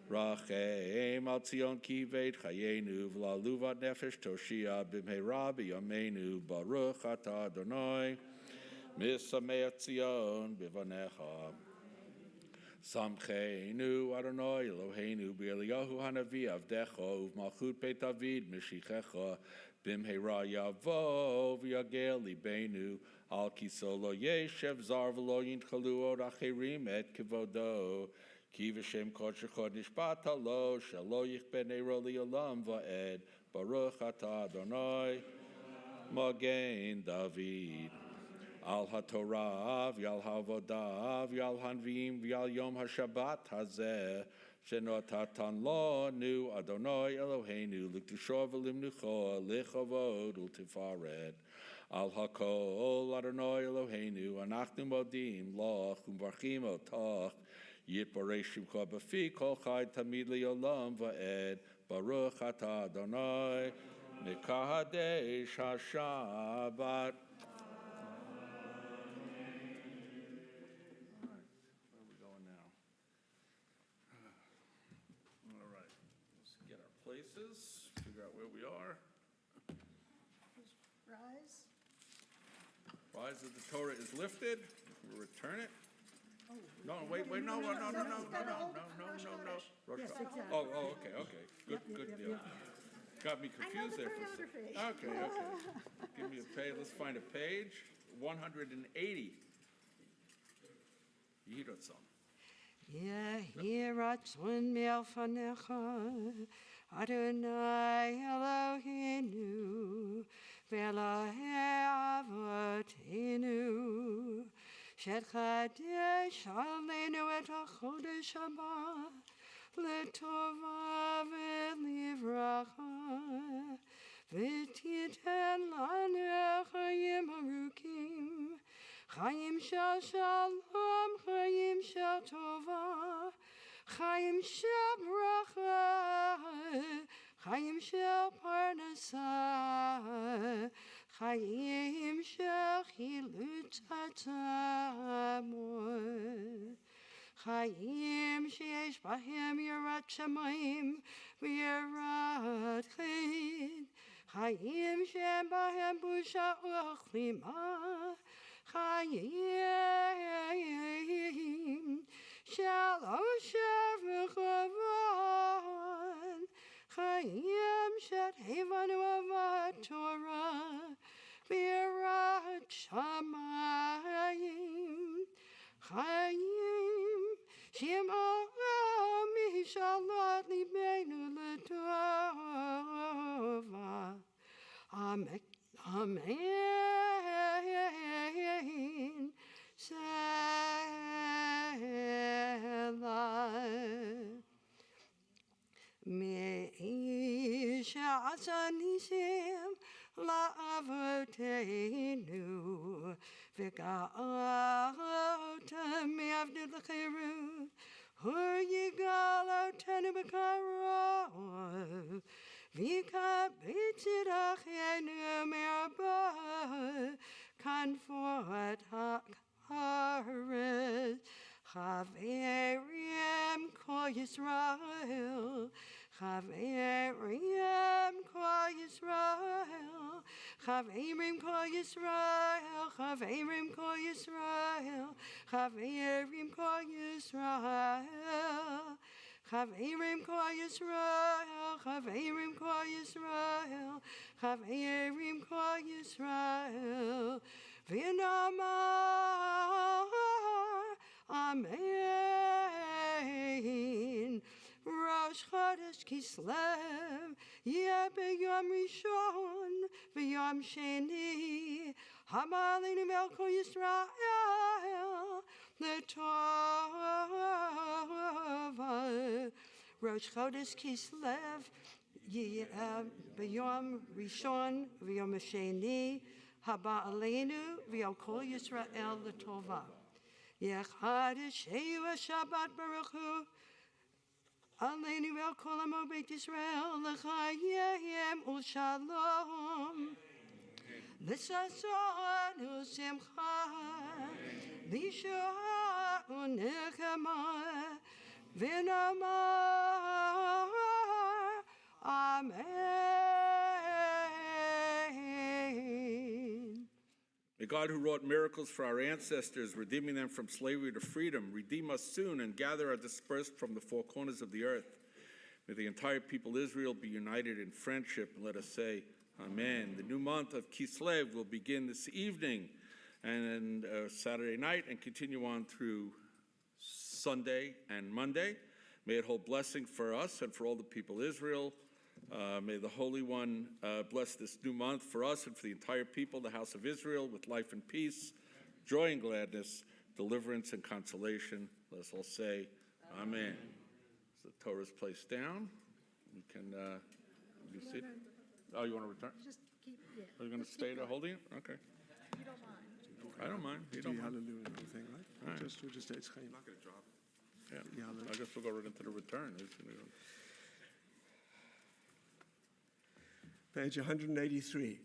Rachem al Tzion kived chayenu v'la'luvat nefesh toshia b'mheira b'yameinu Baruch atah Adonai misameach Tzion b'vanecha. Samcheinu Adonai Eloheinu b'Eliyahu hanavi avdecha uv'malchut Beit David mishichecha b'mheira yavo v'yagel libeinu al kiso lo yeshev zar v'lo yintchalu od acherim et kivodo ki v'shem kodesh echad nishbata lo shelo yichben eiro li'olam va'ed Baruch atah Adonai Magen David al haTorah v'al ha'avodah v'al hanvim v'al yom haShabbat hazeh shenotatan lo nu Adonai Eloheinu l'kdusho v'limnucho lichavod u'tifaret al hakol Adonai Eloheinu anachnu modim loch umvarchim otach yitbareshim ko b'fi kol chai tamid li'olam va'ed Baruch atah Adonai nikahadesh haShabbat. Places, figure out where we are. Rise. Rise of the Torah is lifted. We'll return it. No, wait, no. Rosh Hashanah. Oh, okay. Good deal. Got me confused there for a second. Okay. Give me a page. Let's find a page. 180. Yiratzon. Yehi ratzon me'alfanecha, Adonai Eloheinu, ve'Elahei avotenu, shetchadesh aleinu et hachodesh haba, letova ve'livracha, v'titen lanu chayim arukim, Chaim shel shalom, Chaim shel tova, Chaim shel bracha, Chaim shel parnasah, Chaim shel chilut hatzamot, Chaim sheyesh bahem yirat shamayim v'yirat chid, Chaim shem bahem busha uchlima, Chaim shel osher v'chavon, Chaim shel hevanu avat Torah v'yirat shamayim, Chaim shema mishalat libeinu l'tova. Amen. Selah. Asanishim la'avotenu v'ga'otem mi'avdid l'chirut hur yigalotenu b'karov v'kabitid achenu mirabah kanfort ha'aretz Chaverim Kol Yisrael, Chaverim Kol Yisrael, Chaverim Kol Yisrael, Chaverim Kol Yisrael, Chaverim Kol Yisrael, Chaverim Kol Yisrael, Chaverim Kol Yisrael, Chaverim Kol Yisrael, V'namar Amen. Rosh Chodesh Kislev, Yeh b'yom Rishon, v'yom Sheni, Hamalinu Melko Yisrael, L'tova. Rosh Chodesh Kislev, Yeh b'yom Rishon, v'yom Sheni, Haba Aleinu, v'yom Kol Yisrael, L'tova. Yechadesh Shabbat Baruch Hu Aleinu El Kol Amo Beit Yisrael L'chayim U'Shalom L'sason U'Simcha L'Yishua U'Nechama V'namar Amen. May God, who wrought miracles for our ancestors, redeeming them from slavery to freedom, redeem us soon and gather us dispersed from the four corners of the earth. May the entire people Israel be united in friendship, and let us say, Amen. The new month of Kislev will begin this evening and Saturday night and continue on through Sunday and Monday. May it hold blessing for us and for all the people Israel. May the Holy One bless this new month for us and for the entire people, the house of Israel, with life and peace, joy and gladness, deliverance and consolation. Let us all say, Amen. So the Torah is placed down. We can be seated. Oh, you want to return? Just keep, yeah. Are you going to stay there holding it? Okay. You don't mind. I don't mind. You don't mind. Hallelujah and everything, right? All right. Just it's chaim. Not going to drop. Yeah. I guess we'll go right into the return. Page 183.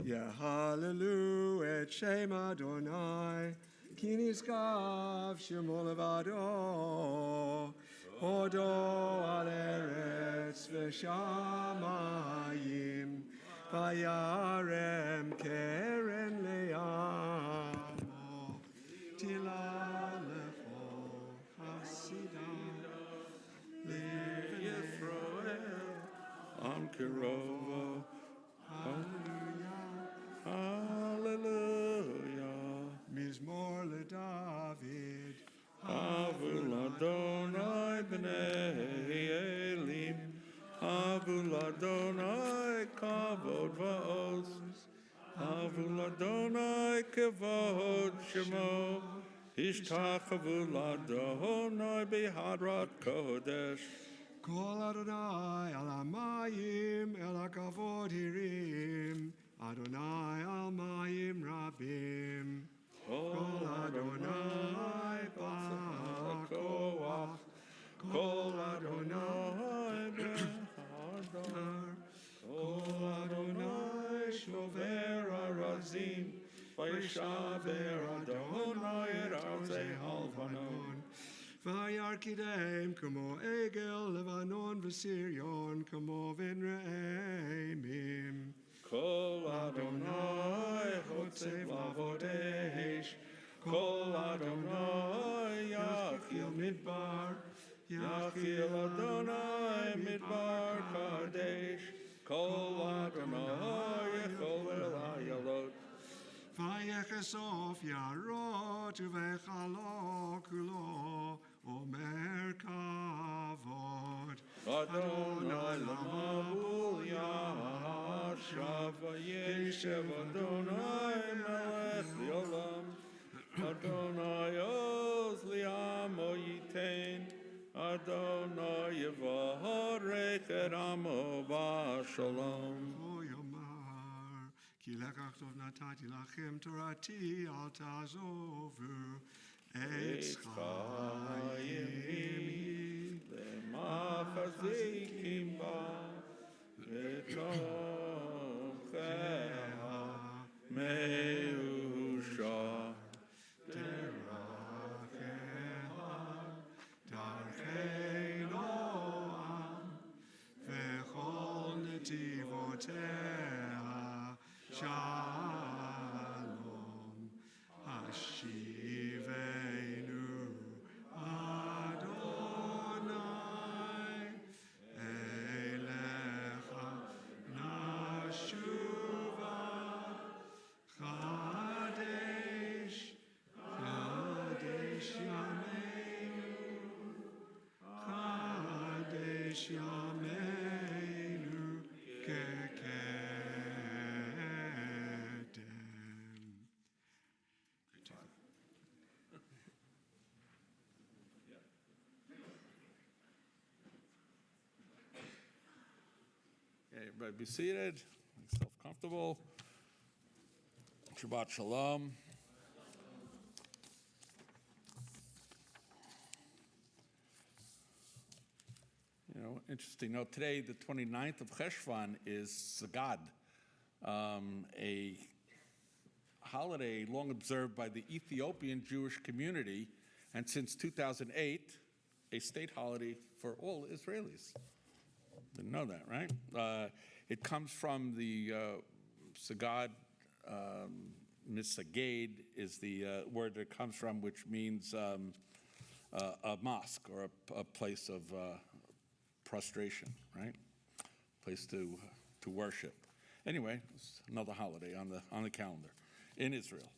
Yeah, hallelujah, et Shem Adonai, ki nizkav shemo levado, hodo al eretz v'shamayim, vayarem keren le'amo, tila lefo hasidah, Yisrael, Am Kirovo, Hallelujah. Mizmor leDavid, Havul Adonai b'nei Elim, Havul Adonai kavod va'os, Havul Adonai kavod shemo, Ishtachavu Adonai b'hadrat kodesh. Kol Adonai al hamayim el hakavod hirim, Adonai al mayim rabim. Kol Adonai ba'koach, Kol Adonai b'hadar, Kol Adonai shover arazim, Vayishaver Adonai et arzei halvanon. Vayarkidem kamo egel Levanon v'Sirion kamo v'nre'emim. Kol Adonai chotzev lavodesh, Kol Adonai yachil midbar, Yachil Adonai midbar kadesh, Kol Adonai yechol el hayalot. Vayechesof yarot uvechalo kulo omer kavod. Adonai lamabul yashav vayeshev Adonai melech liolam. Adonai oz liamo yitain. Adonai yevahorei Vayechet amo b'shalom. Oyomar, ki lekach tov natati lachem torati al tazovu etz chayim Lemachzikim ba v'tomcheha meusha. teracheha darchei noam v'chol netivoteha shalom hashivenu Adonai elecha nashuva Kadesh Kadesh Yameinu Kekedem. Okay, everybody be seated. Make yourself comfortable. Shabbat shalom. You know, interesting note, today, the 29th of Cheshvan, is Sagad, a holiday long observed by the Ethiopian Jewish community, and since 2008, a state holiday for all Israelis. Didn't know that, right? It comes from the Sagad, Misagade is the word that it comes from, which means a mosque or a place of prostration, right? Place to worship. Anyway, it's another holiday on the calendar in Israel.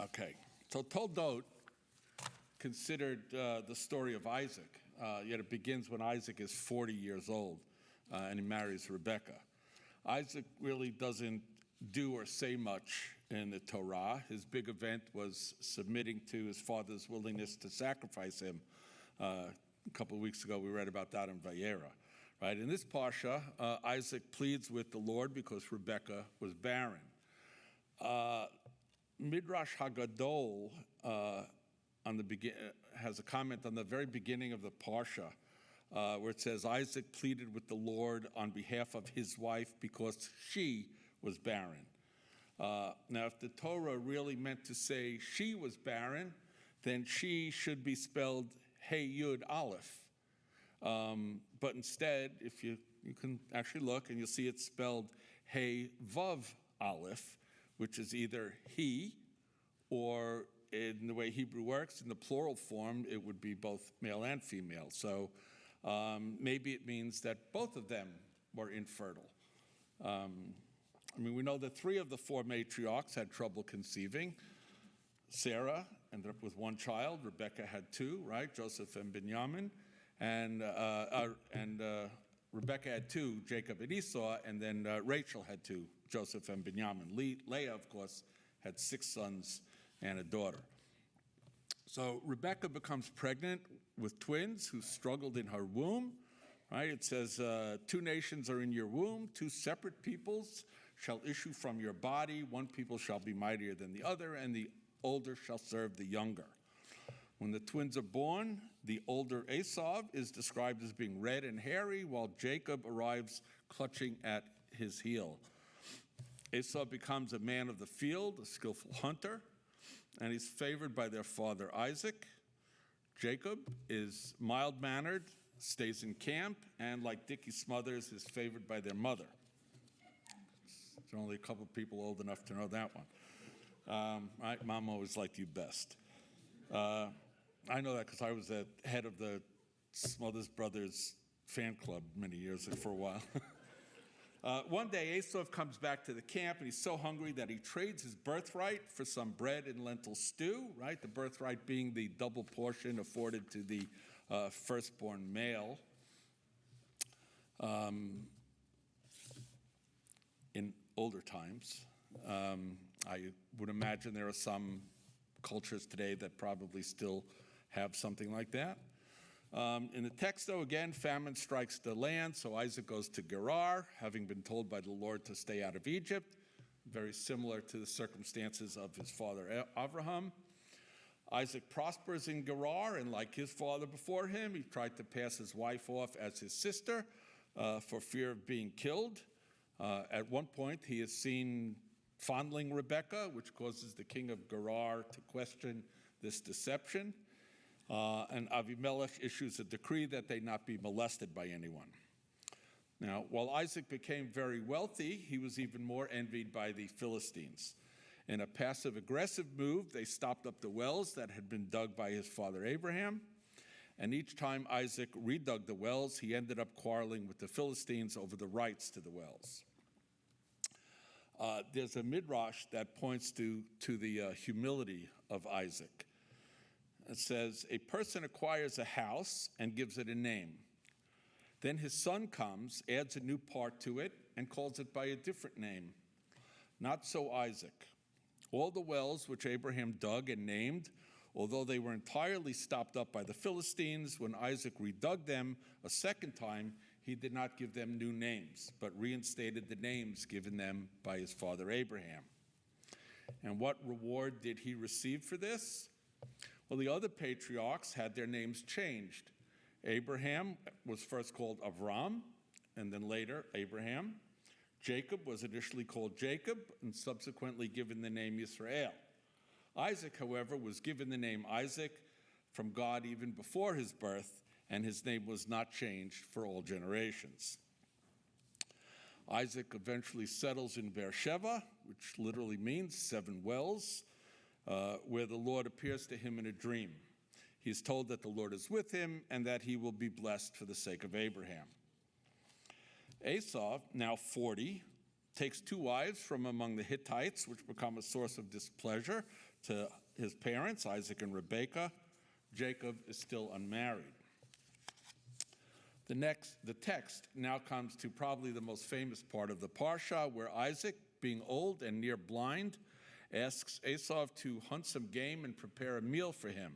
Okay, so Toldot considered the story of Isaac, yet it begins when Isaac is 40 years old and he marries Rebekah. Isaac really doesn't do or say much in the Torah. His big event was submitting to his father's willingness to sacrifice him. A couple of weeks ago, we read about that in Vayera. Right? In this parsha, Isaac pleads with the Lord because Rebekah was barren. Midrash Haggadol has a comment on the very beginning of the parsha where it says Isaac pleaded with the Lord on behalf of his wife because she was barren. Now, if the Torah really meant to say she was barren, then she should be spelled Hey Yud Aleph. But instead, if you can actually look and you'll see it's spelled Hey Vav Aleph, which is either he or in the way Hebrew works, in the plural form, it would be both male and female. So maybe it means that both of them were infertile. We know that 3 of the 4 matriarchs had trouble conceiving. Sarah ended up with 1 child. Rebekah had 2, right? Joseph and Binyamin. And Rebekah had 2, Jacob and Esau. And then Rachel had 2, Joseph and Binyamin. Leah, of course, had 6 sons and a daughter. So Rebekah becomes pregnant with twins who struggled in her womb. Right? It says, 2 nations are in your womb, 2 separate peoples shall issue from your body. One people shall be mightier than the other, and the older shall serve the younger. When the twins are born, the older Esau is described as being red and hairy, while Jacob arrives clutching at his heel. Esau becomes a man of the field, a skillful hunter, and he's favored by their father Isaac. Jacob is mild-mannered, stays in camp, and like Dickie Smothers, is favored by their mother. There's only a couple of people old enough to know that one. Right? Mom always liked you best. I know that because I was the head of the Smothers Brothers fan club many years ago for a while. One day, Esau comes back to the camp, and he's so hungry that he trades his birthright for some bread and lentil stew, right? The birthright being the double portion afforded to the firstborn male. In older times, I would imagine there are some cultures today that probably still have something like that. In the text, though, again, famine strikes the land, so Isaac goes to Gerar, having been told by the Lord to stay out of Egypt, very similar to the circumstances of his father Abraham. Isaac prospers in Gerar, and like his father before him, he tried to pass his wife off as his sister for fear of being killed. At one point, he is seen fondling Rebekah, which causes the king of Gerar to question this deception. And Avimelech issues a decree that they not be molested by anyone. Now, while Isaac became very wealthy, he was even more envied by the Philistines. In a passive-aggressive move, they stopped up the wells that had been dug by his father Abraham. And each time Isaac redug the wells, he ended up quarreling with the Philistines over the rights to the wells. There's a midrash that points to the humility of Isaac. It says, a person acquires a house and gives it a name. Then his son comes, adds a new part to it, and calls it by a different name. Not so Isaac. All the wells which Abraham dug and named, although they were entirely stopped up by the Philistines, when Isaac redug them a second time, he did not give them new names, but reinstated the names given them by his father Abraham. And what reward did he receive for this? Well, the other patriarchs had their names changed. Abraham was first called Avram, and then later Abraham. Jacob was initially called Jacob, and subsequently given the name Yisrael. Isaac, however, was given the name Isaac from God even before his birth, and his name was not changed for all generations. Isaac eventually settles in Beersheba, which literally means 7 wells, where the Lord appears to him in a dream. He's told that the Lord is with him and that he will be blessed for the sake of Abraham. Esau, now 40, takes 2 wives from among the Hittites, which become a source of displeasure to his parents, Isaac and Rebekah. Jacob is still unmarried. The text now comes to probably the most famous part of the Parsha, where Isaac, being old and near blind, asks Esau to hunt some game and prepare a meal for him.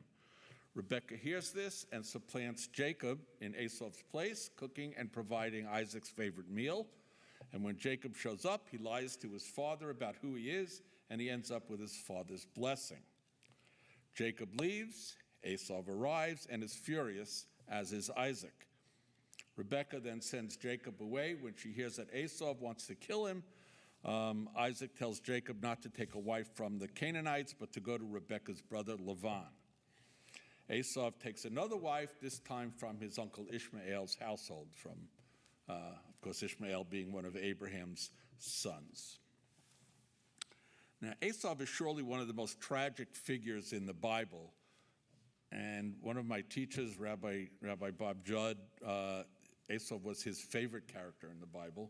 Rebekah hears this and supplants Jacob in Esau's place, cooking and providing Isaac's favorite meal. And when Jacob shows up, he lies to his father about who he is, and he ends up with his father's blessing. Jacob leaves, Esau arrives, and is furious, as is Isaac. Rebekah then sends Jacob away. When she hears that Esau wants to kill him, Isaac tells Jacob not to take a wife from the Canaanites, but to go to Rebekah's brother Laban. Esau takes another wife, this time from his uncle Ishmael's household, of course, Ishmael being one of Abraham's sons. Now, Esau is surely one of the most tragic figures in the Bible. And one of my teachers, Rabbi Bob Judd, Esau was his favorite character in the Bible.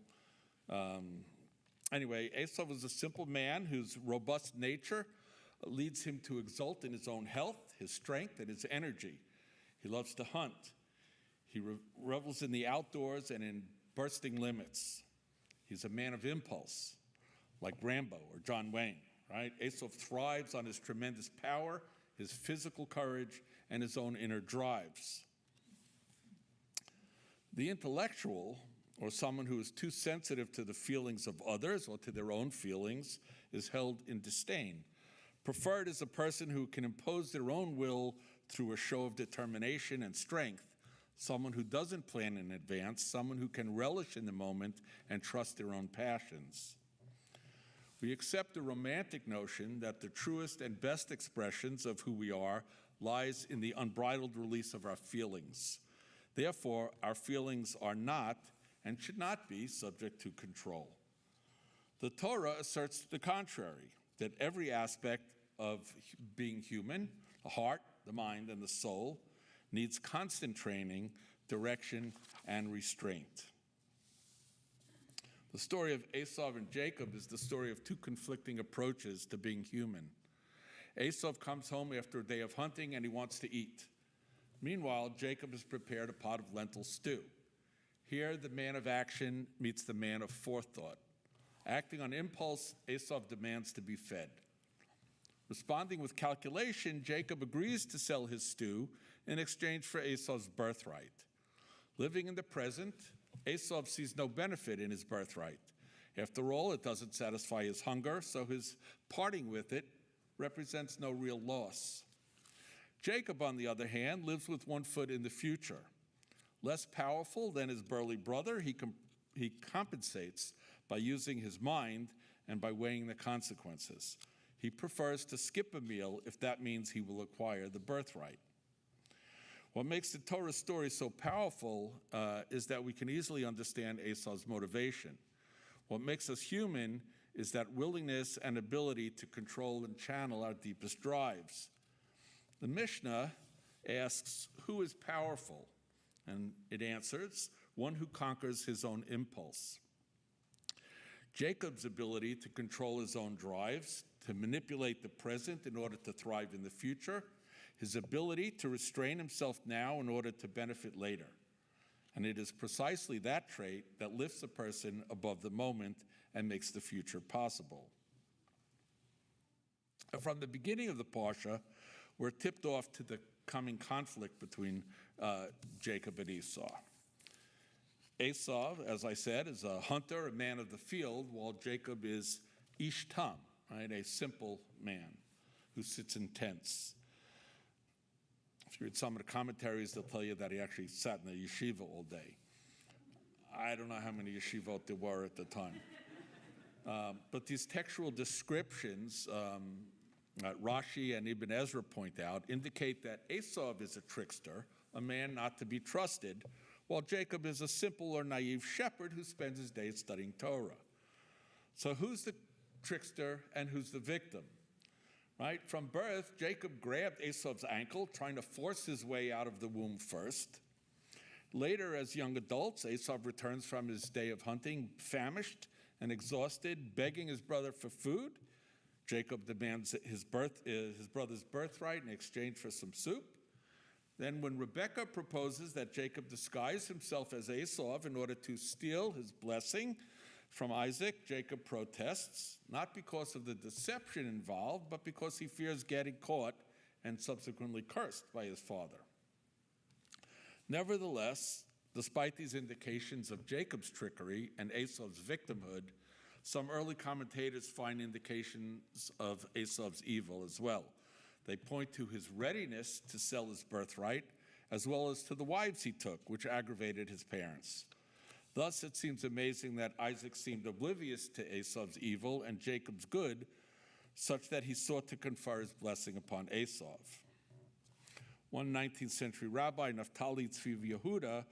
Anyway, Esau was a simple man whose robust nature leads him to exult in his own health, his strength, and his energy. He loves to hunt. He revels in the outdoors and in bursting limits. He's a man of impulse, like Rambo or John Wayne, right? Esau thrives on his tremendous power, his physical courage, and his own inner drives. The intellectual, or someone who is too sensitive to the feelings of others or to their own feelings, is held in disdain. Preferred is a person who can impose their own will through a show of determination and strength, someone who doesn't plan in advance, someone who can relish in the moment and trust their own passions. We accept the romantic notion that the truest and best expressions of who we are lies in the unbridled release of our feelings. Therefore, our feelings are not and should not be subject to control. The Torah asserts the contrary, that every aspect of being human, the heart, the mind, and the soul, needs constant training, direction, and restraint. The story of Esau and Jacob is the story of 2 conflicting approaches to being human. Esau comes home after a day of hunting and he wants to eat. Meanwhile, Jacob has prepared a pot of lentil stew. Here, the man of action meets the man of forethought. Acting on impulse, Esau demands to be fed. Responding with calculation, Jacob agrees to sell his stew in exchange for Esau's birthright. Living in the present, Esau sees no benefit in his birthright. After all, it doesn't satisfy his hunger, so his parting with it represents no real loss. Jacob, on the other hand, lives with one foot in the future. Less powerful than his burly brother, he compensates by using his mind and by weighing the consequences. He prefers to skip a meal if that means he will acquire the birthright. What makes the Torah story so powerful is that we can easily understand Esau's motivation. What makes us human is that willingness and ability to control and channel our deepest drives. The Mishnah asks, who is powerful? And it answers, one who conquers his own impulse. Jacob's ability to control his own drives, to manipulate the present in order to thrive in the future, his ability to restrain himself now in order to benefit later. And it is precisely that trait that lifts a person above the moment and makes the future possible. From the beginning of the Parsha, we're tipped off to the coming conflict between Jacob and Esau. Esau, as I said, is a hunter, a man of the field, while Jacob is Ish Tam, right, a simple man who sits in tents. If you read some of the commentaries, they'll tell you that he actually sat in a yeshiva all day. I don't know how many yeshivot there were at the time. But these textual descriptions, Rashi and Ibn Ezra point out, indicate that Esau is a trickster, a man not to be trusted, while Jacob is a simple or naive shepherd who spends his days studying Torah. So who's the trickster and who's the victim? Right? From birth, Jacob grabbed Esau's ankle, trying to force his way out of the womb first. Later, as young adults, Esau returns from his day of hunting, famished and exhausted, begging his brother for food. Jacob demands his brother's birthright in exchange for some soup. Then when Rebekah proposes that Jacob disguise himself as Esau in order to steal his blessing from Isaac, Jacob protests, not because of the deception involved, but because he fears getting caught and subsequently cursed by his father. Nevertheless, despite these indications of Jacob's trickery and Esau's victimhood, some early commentators find indications of Esau's evil as well. They point to his readiness to sell his birthright, as well as to the wives he took, which aggravated his parents. Thus, it seems amazing that Isaac seemed oblivious to Esau's evil and Jacob's good, such that he sought to confer his blessing upon Esau. One 19th century rabbi, Naftali Tzvi Yehuda,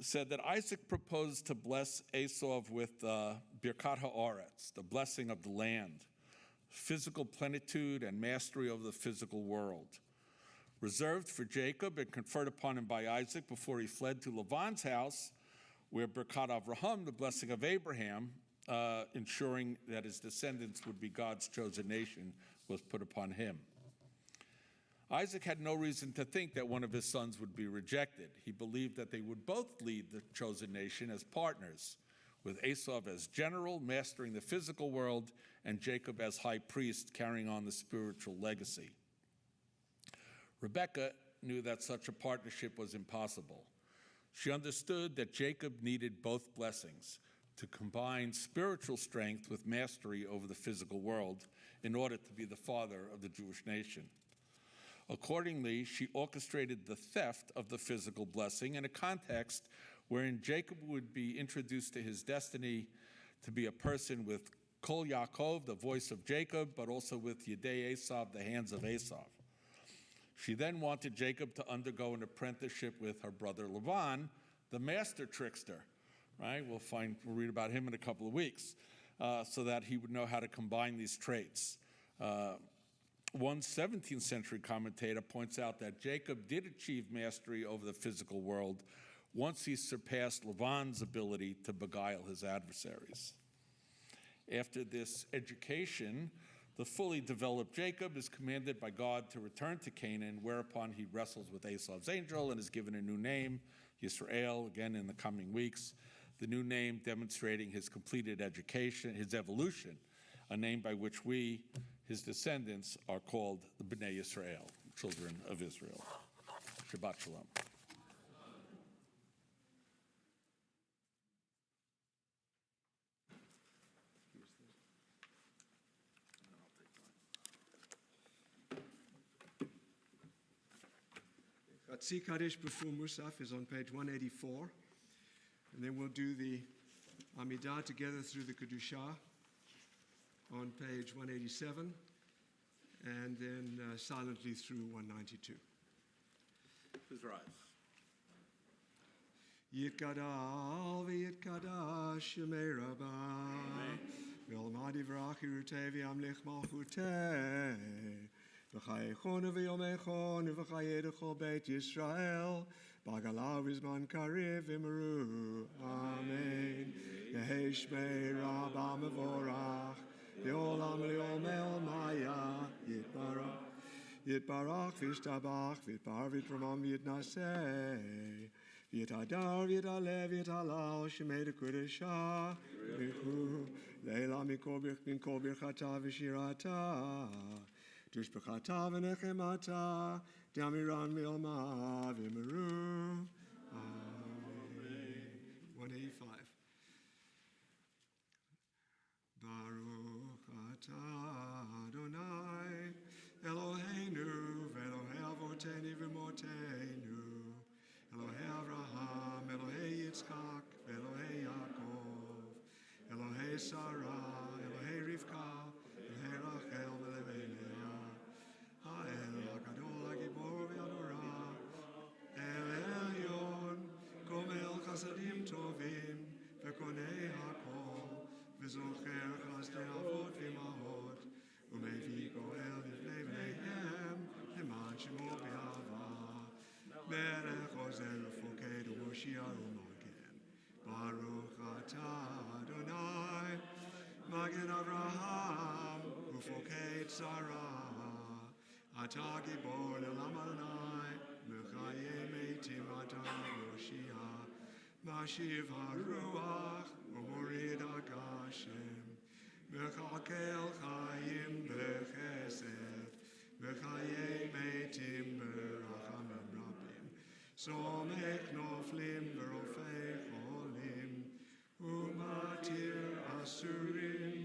said that Isaac proposed to bless Esau with Birkat HaOretz, the blessing of the land, physical plenitude and mastery over the physical world. Reserved for Jacob and conferred upon him by Isaac before he fled to Laban's house, where Birkat Avraham, the blessing of Abraham, ensuring that his descendants would be God's chosen nation, was put upon him. Isaac had no reason to think that one of his sons would be rejected. He believed that they would both lead the chosen nation as partners, with Esau as general, mastering the physical world, and Jacob as high priest, carrying on the spiritual legacy. Rebekah knew that such a partnership was impossible. She understood that Jacob needed both blessings to combine spiritual strength with mastery over the physical world in order to be the father of the Jewish nation. Accordingly, she orchestrated the theft of the physical blessing in a context wherein Jacob would be introduced to his destiny to be a person with Kol Yaakov, the voice of Jacob, but also with Yedei Esav, the hands of Esav. She then wanted Jacob to undergo an apprenticeship with her brother Laban, the master trickster, right? We'll read about him in a couple of weeks, so that he would know how to combine these traits. One 17th century commentator points out that Jacob did achieve mastery over the physical world once he surpassed Laban's ability to beguile his adversaries. After this education, the fully developed Jacob is commanded by God to return to Canaan, whereupon he wrestles with Esau's angel and is given a new name, Yisrael, again in the coming weeks. The new name demonstrating his completed education, his evolution, a name by which we, his descendants, are called the Bnei Yisrael, children of Israel. Shabbat Shalom. Chatzi Kaddish before Musaf is on page 184. And then we'll do the Amidah together through the Kedusha on page 187. And then silently through 192. Please rise. Yitkadal v'yitkadash yemei rabah v'olmadi v'rach yirutei v'yamlich malchutei v'chayechonu v'yomechonu v'chayedecho beit Yisrael b'agala v'zman kariv v'meru. Amen. Yehei shmei rabah mevorach v'olam li'omel maya yitbarach Yitbarach v'yishtabach v'yitbar v'yitramam v'yitnaseh v'yitadar v'yitalev v'yitalal shemei dekudesha v'chu leila mikol birchata v'shirata tushbechata v'nechemata d'amiran v'yolma v'meru. Amen. 185. Baruch atah Adonai Eloheinu v'Elohei avotenu v'imotenu Elohei Avraham, Elohei Yitzchak, Elohei Yaakov Elohei Sarah, Elohei Rivka, Elohei Rachel v'Elohei Leah Ha'el HaGadol HaGibor v'Yadorah El Elyon Gomel Chasadim Tovim v'Konei HaKol v'Zocher Chasdei Avot v'Imahot Umevi Goel Livnei Bneihem Leman Shemo B'Yava Melech Ozer Ufoked Umoshia Umagen Baruch Atah Adonai Magen Avraham Ufoked Sarah Atah Gibor Le'olam Adonai Mechaye Meitim Atah Yoshia Mashiv HaRuach Umorid HaGashem Mechakel Chaim Bechesed Mechaye Meitim Berachamim Rabim Somech Noflim Berofei Cholim Umatir Asurim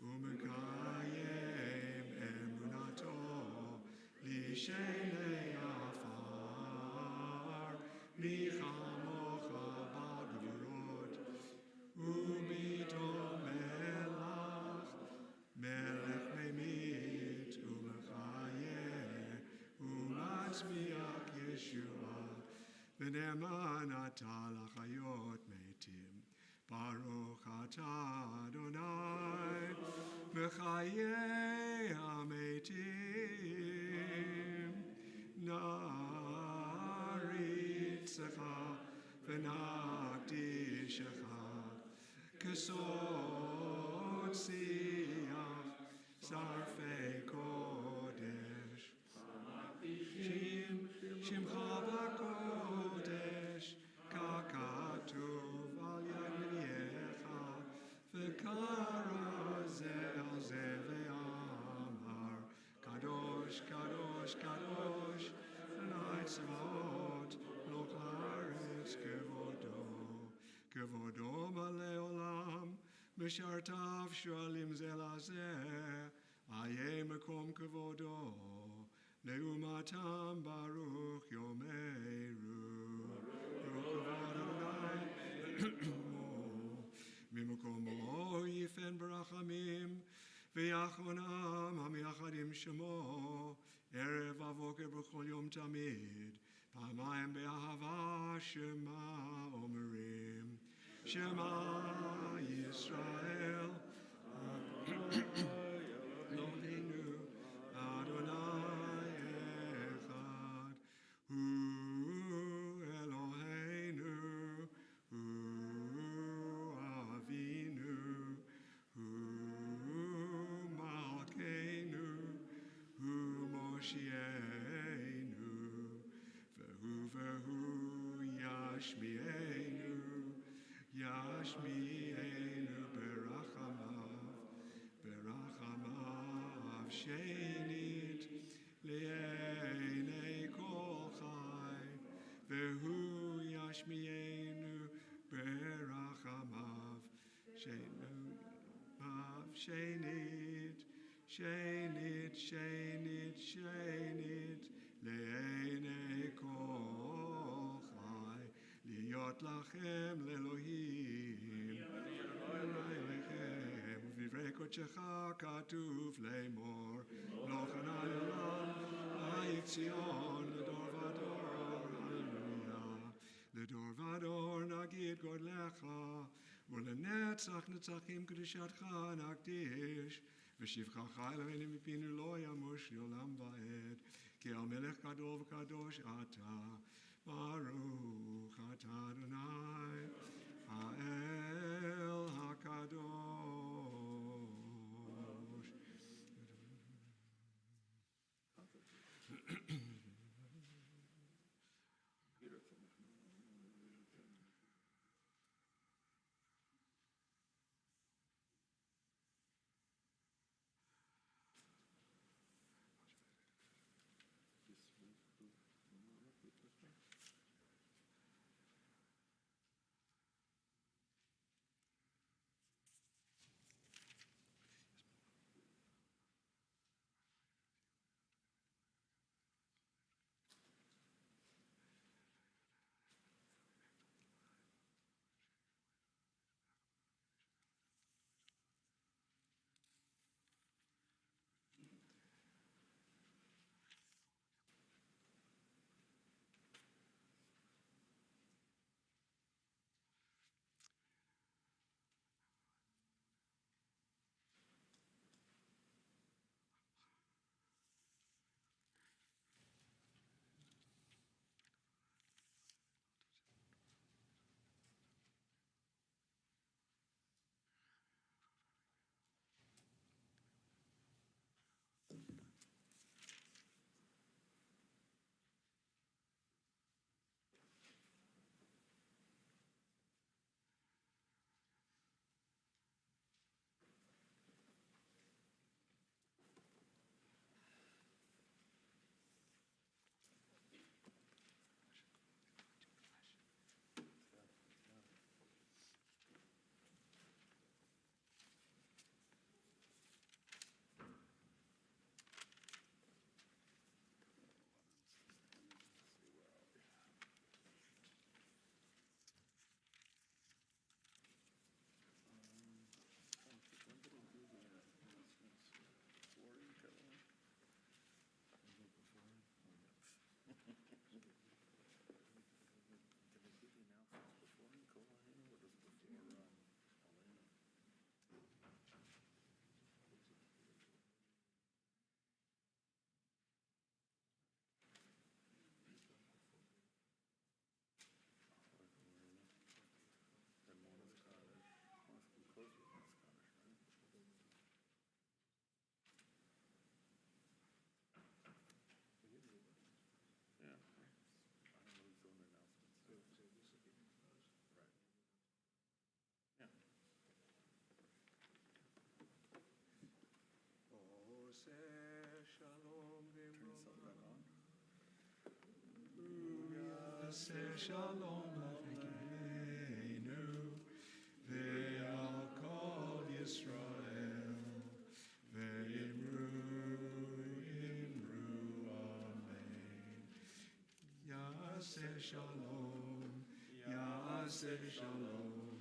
Umekayem Emunato Lishenei Afar Michamocha Bagvorot Umito Melech Memit Umechayeh Umatzmiach Yeshua V'ne'eman atah l'chayot meitim Baruch atah Adonai Mechayeh ha'meitim Naritzecha v'nakdishecha Kesod Siach Sarfei Kodesh Shimcha b'Kodesh Kakatuv al yad minyecha V'kara zeh al zeh ve'amar Kadosh, Kadosh, Kadosh Adonai Tzvaot Melech haaretz kevodo Kevodo malei olam Mishartav shualim zeh lazeh Aye makom kevodo Leumatam Baruch Yomeru Baruch Adonai Mimakomo Yifen Barachamim V'yachonam Hamiachadim Shemo Erev Avoker B'chol Yom Tamid Pamayim Be'ahava Shema Omerim Shema Yisrael Eloheinu Adonai Echad Hu Eloheinu Hu Avinu Hu Malkeinu Hu Moshienu Vehu Yashmienu Yashmienu Berachamav Shenit Le'enei Kol Vishmienu Berachamav Shenu Mav Shenit Shenit Shenit Shenit Le'enei Kol Chai Liot Lachem Le'Elohim Elohim V'Divrei Kodshecha Katuv Le'mor Lo Chanai Olam Ha'Yitzion L'Dor Vador Hallelujah L'Dor Vador Nagid Godlecha ולנצח נצחים קדושתך נקדיש ושבחך אלוהינו מפינו לא ימוש לעולם ועד כי המלך גדול וקדוש אתה ברוך אתה אדוני האל הקדוש Shalom Avinu ve'al kol Yisrael ve'imru amen. Yaseh shalom, yaseh shalom,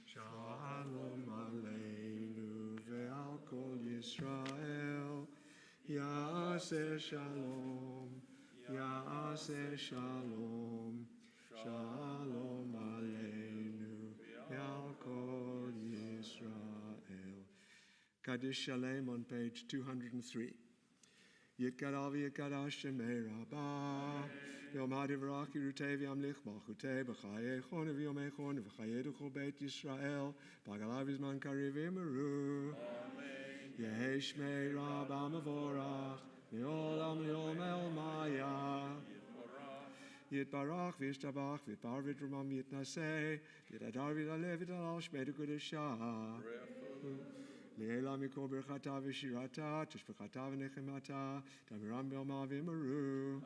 shalom aleinu ve'al kol Yisrael. Yaseh shalom, yaseh shalom, shalom aleinu ve'al kol Yisrael. Kaddish Shalem on page 203. Yikadal v'yikadash shemei Rabbah. Yom hadivrach yirutei v'yamlich malchutei b'chayei chon v'yomei chon v'chayei duchol beit Yisrael b'agalav v'zman kariv v'yimeru. Yehei shmei Rabbah mevorach me'olam le'omel maya. Yitbarach v'yishtabach v'yitbar v'yitramam yitnaseh v'yitadar v'yitalev v'yitalal shmei d'kudeshah. Le'ela mikol birchata v'shirata tishbechata v'nechemata tamiram b'yoma v'yimeru.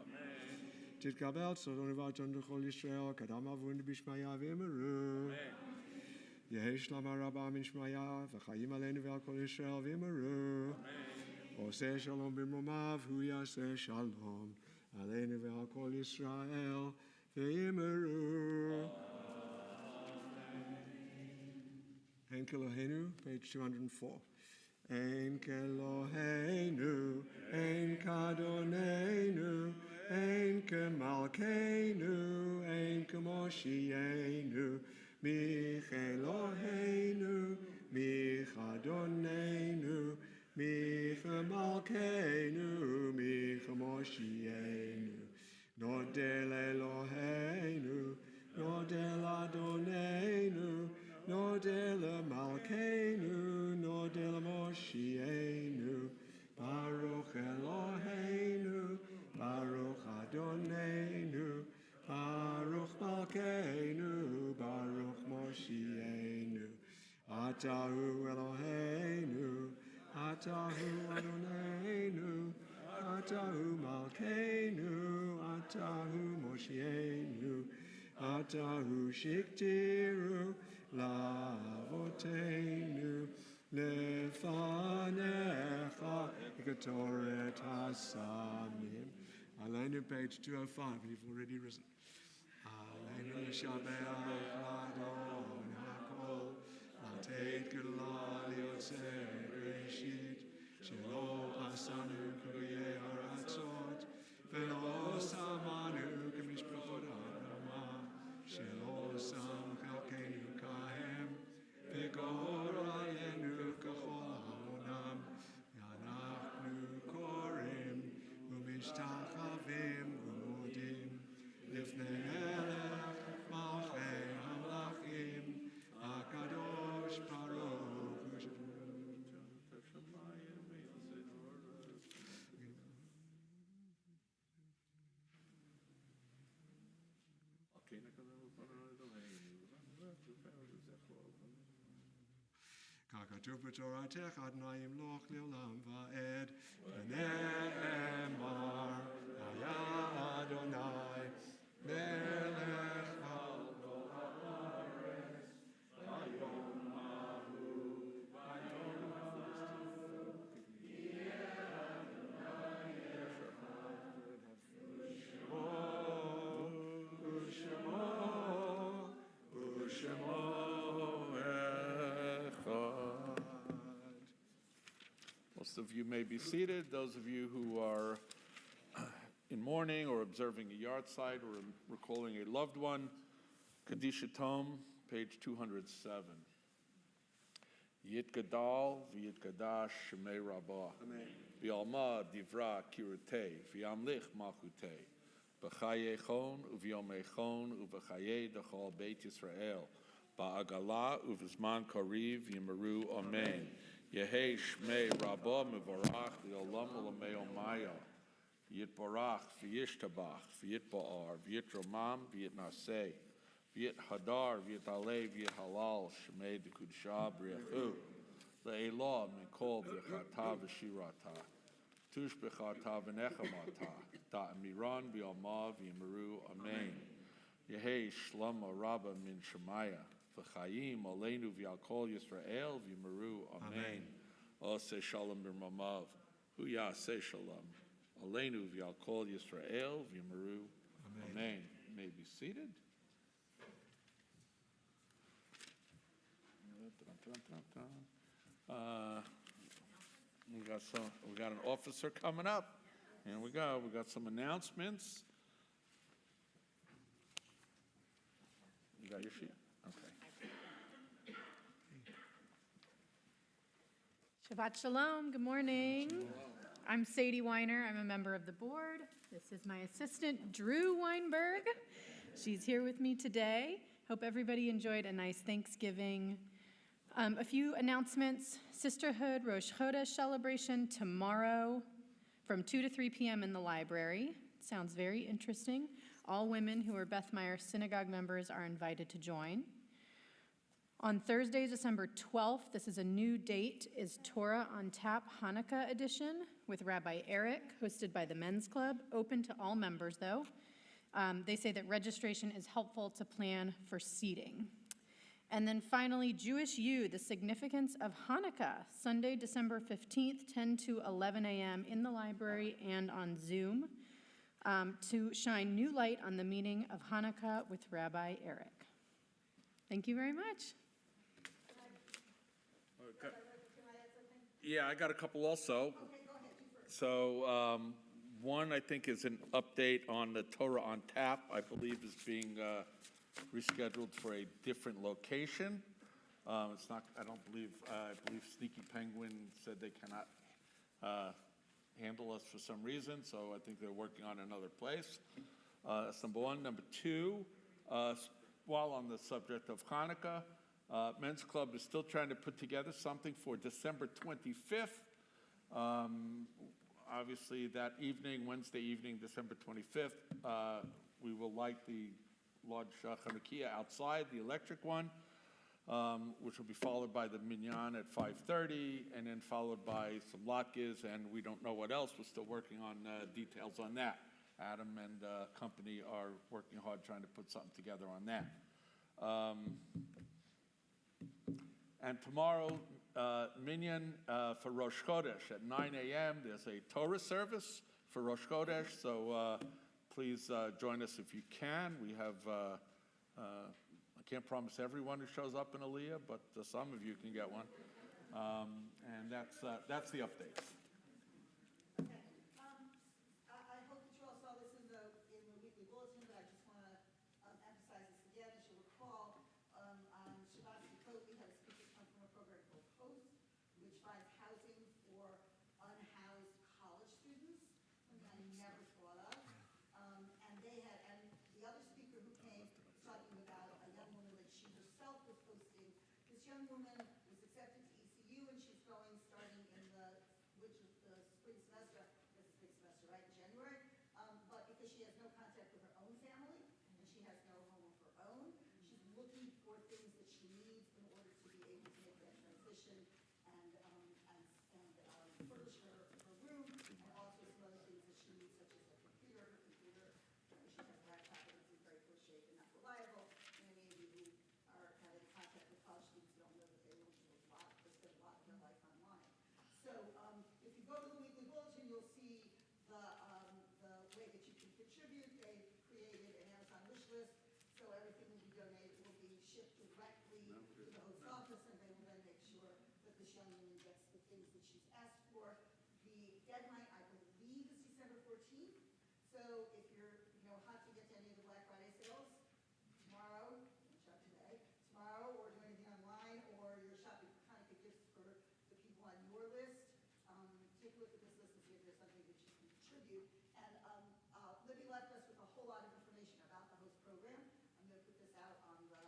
תתקבל צדון ובעתון לכל ישראל, קדם אבון בשמיה ואמרו. יהי שלמה רבה מן שמיה, וחיים עלינו ועל כל ישראל ואמרו. עושה שלום במרומיו, הוא יעשה שלום עלינו ועל כל ישראל ואמרו. Ein Kelohenu, page 204. Ein Kelohenu, Ein Kadonenu, Ein Kemalkeinu, Ein Kemoshienu, Mich Eloheinu, Mich Adonenu, Mich Malkeinu, Mich Moshienu. Nodel Eloheinu, Nodel Adonenu, Nodel Malkeinu, Nodel Moshienu, Baruch Eloheinu, Baruch Adonenu, Baruch Malkeinu, Baruch Moshienu. Atahu Eloheinu, Atahu Adonenu, Atahu Malkeinu, Atahu Moshienu, Atahu Shiktiru, Lavotenu, Lefanecha, Ketoret Hasamim. Aleinu, page 205, you've already risen. Aleinu Shabbat Adon HaKol, Lateit Gula Liotzer Reshit, Shelo Asanu Kriye Haratzot, Velo Samanu Kemishpachot Adama, Shelo Sam Chalkenu Kahem, Vigor Alenu Kachol Hamonam, Yanachnu Korim, Umishtachavim Umodim, Lifnei Melech Malchei Hamlachim, Akadosh Baruch Hu. Kakatuv b'toratech Adonai yimloch le'olam va'ed, v'ne'emar haya Adonai melech al kol haaretz, v'yom hahu, v'yom hahu, yeh Adonai echad, u'shemo Most of you may be seated. Those of you who are in mourning or observing a yard site or recalling a loved one, Kadisha Tom, page 207. Yit Gadal, V'yit Gadash, Shemei Rabbah. V'yalma Divra Kirutei, V'yamlich Malchutei. B'chaye Chon, U'v'yom Echon, U'v'chaye Dechol Beit Yisrael. Ba'agala, U'v'zman Kariv, Yimeru, Amen. Yehei Shmei Rabbah Mevorach L'olam U'lamei Omaya. V'yit Barach, V'yish Tabach, V'yit Ba'ar, V'yit Romam, V'yit Naseh, V'yit Hadar, V'yit Alei, V'yit Halal, Shmei D'Kudsha B'rechu. Le'elah Mikol V'chata V'shirata. Tush B'chata V'nechamata. Ta'amiran B'yalma V'yimeru. Amen. Yehei Shlama Rabba Min Shemaya. V'chayim Aleinu V'yal Kol Yisrael V'yimeru. Amen. Oseh Shalom B'mamav. Hu Yaseh Shalom. Aleinu V'yal Kol Yisrael V'yimeru. Amen. You may be seated. We got an officer coming up. Here we go. We got some announcements. You got your sheet? Okay. Shabbat Shalom. Good morning. I'm Sadie Weiner. I'm a member of the board. This is my assistant, Drew Weinberg. She's here with me today. Hope everybody enjoyed a nice Thanksgiving. A few announcements. Sisterhood Rosh Chodesh celebration tomorrow from 2 to 3 p.m. in the library. Sounds very interesting. All women who are Beth Meyer Synagogue members are invited to join. On Thursday, December 12th, this is a new date, is Torah on Tap Hanukkah edition with Rabbi Eric, hosted by the Men's Club, open to all members though. They say that registration is helpful to plan for seating. And then finally, Jewish U, the significance of Hanukkah, Sunday, December 15th, 10 to 11 a.m. in the library and on Zoom, to shine new light on the meaning of Hanukkah with Rabbi Eric. Thank you very much. Okay. Yeah, I got a couple also. So one, I think, is an update on the Torah on Tap. I believe is being rescheduled for a different location. It's not, I believe Sneaky Penguin said they cannot handle us for some reason, so I think they're working on another place. That's number one. Number two, while on the subject of Hanukkah, Men's Club is still trying to put together something for December 25th. Obviously, that evening, Wednesday evening, December 25th, we will light the large Chanukiah outside, the electric one, which will be followed by the minyan at 5:30, and then followed by some latkes, and we don't know what else. We're still working on details on that. Adam and company are working hard trying to put something together on that. And tomorrow, minyan for Rosh Chodesh at 9 a.m. There's a Torah service for Rosh Chodesh, so please join us if you can. We have, I can't promise everyone who shows up in Aliyah, but some of you can get one. And that's the updates. I hope that you all saw this in the weekly bulletin, but I just want to emphasize this again. As you recall, on Shabbat we had a speaker come from a program called Host, which finds housing for unhoused college students, something I never thought of. And the other speaker who came was talking about a young woman that she herself was hosting. This young woman was accepted to ECU, and she's going starting in the spring semester. It's the spring semester, right, in January. But because she has no contact with her own family and she has no home of her own, she's looking for things that she needs in order to be able to make that transition and furnish her room, and also some other things that she needs, such as a computer. Her computer, she has a laptop and it's in very poor shape and not reliable. And any of you who are having contact with college students don't know that they will spend a lot of their life online. So if you go to the weekly bulletin, you'll see the way that you can contribute. They've created an Amazon wish list, so everything will be donated, will be shipped directly to the host office, and they will then make sure that this young woman gets the things that she's asked for. The deadline, I believe, is December 14th. So if you're hot to get to any of the Black Friday sales tomorrow, shop today, tomorrow, or do anything online, or you're shopping for Hanukkah gifts for the people on your list, take a look at this list and see if there's something that you can contribute. And Libby left us with a whole lot of information about the host program. I'm going to put this out on the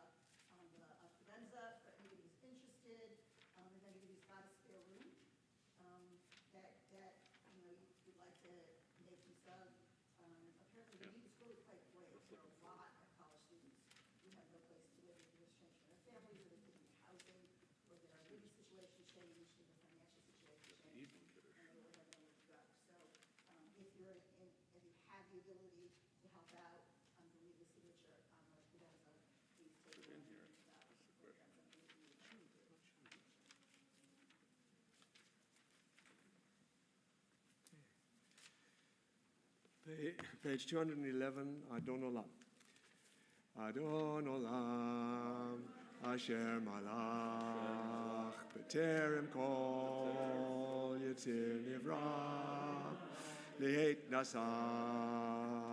Firenza for anybody who's interested. If anybody's got a spare room that you would like to make use of. Apparently the need is really quite great for a lot of college students who have no place to live, who are estranged from their families, or they couldn't get housing, or their living situation changed, and their financial situation changed, and they really have nowhere to go. So if you have the ability to help out, to leave the signature on the Firenza, please take it in here. Page 211, Adon Olam. Adon Olam, Asher Malach, B'terem Kol Yitzir Nivra, Lihet Nasa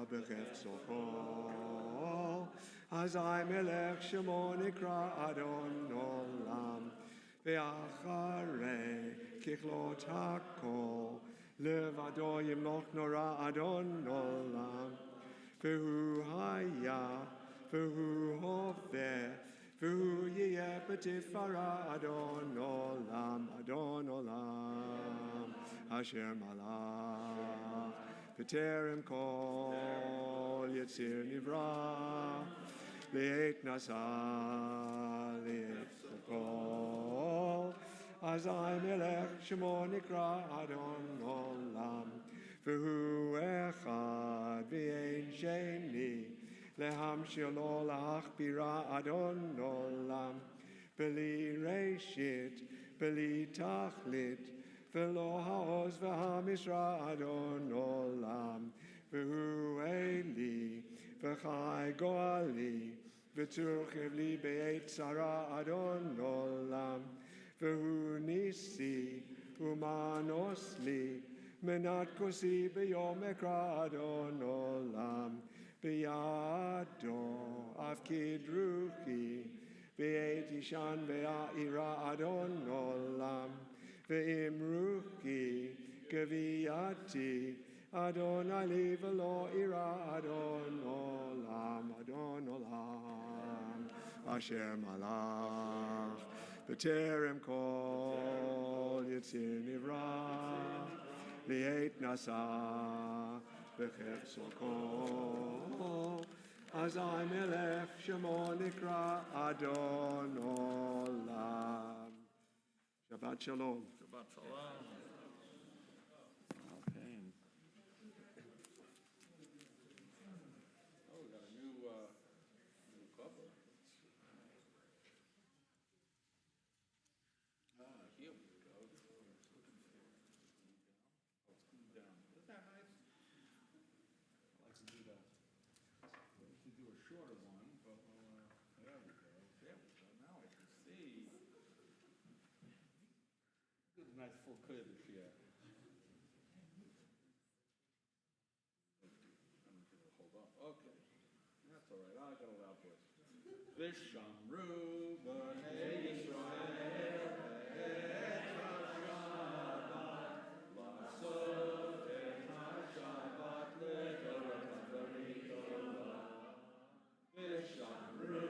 B'chef Sochol, Azai Melech Shemo Nikra Adon Olam, Ve'acharei Kichlot HaKol, Levado Yimloch Nora Adon Olam, Vehu Haya, Vehu Hoveh, Vehu Yeh B'tifara Adon Olam, Asher Malach, B'terem Kol Yitzir Nivra, Lihet Nasa, Lihet Sochol, Azai Melech Shemo Nikra Adon Olam, Vehu Echad V'ein Sheni, להמשילו להכבירה אדון עולם, בלי ראשית, בלי תכלית, ולא העוז והמשרה אדון עולם, והוא אלי וחי גואלי, ותרחב לי בעת צרה אדון עולם, והוא ניסי ומנוס לי, מנת כוסי ביום אקרא אדון עולם, בידו אפקיד רוחי, בעת ישן ואירא אדון עולם, ואם רוחי גוויעתי, אדוני לי ולא אירא אדון עולם, אדון עולם, אשר מלך בטרם כל יציר נברא, לעת נשא בחפצו כל, אזי מלך שמו נקרא אדון עולם. שבת שלום. Shabbat shalom. Okay. Oh, we got a new cover. Here we go. Oh, it's cooled down. Isn't that nice? I like to do that. We could do a shorter one, but there we go. There we go. Now I can see. Good, nice full clear this year. Hold on. Okay. That's all right. I got a loud voice. Vishamru b'nei Yisrael et ha-Shabbat la'asot et ha-Shabbat le'torah v'ritorah. Vishamru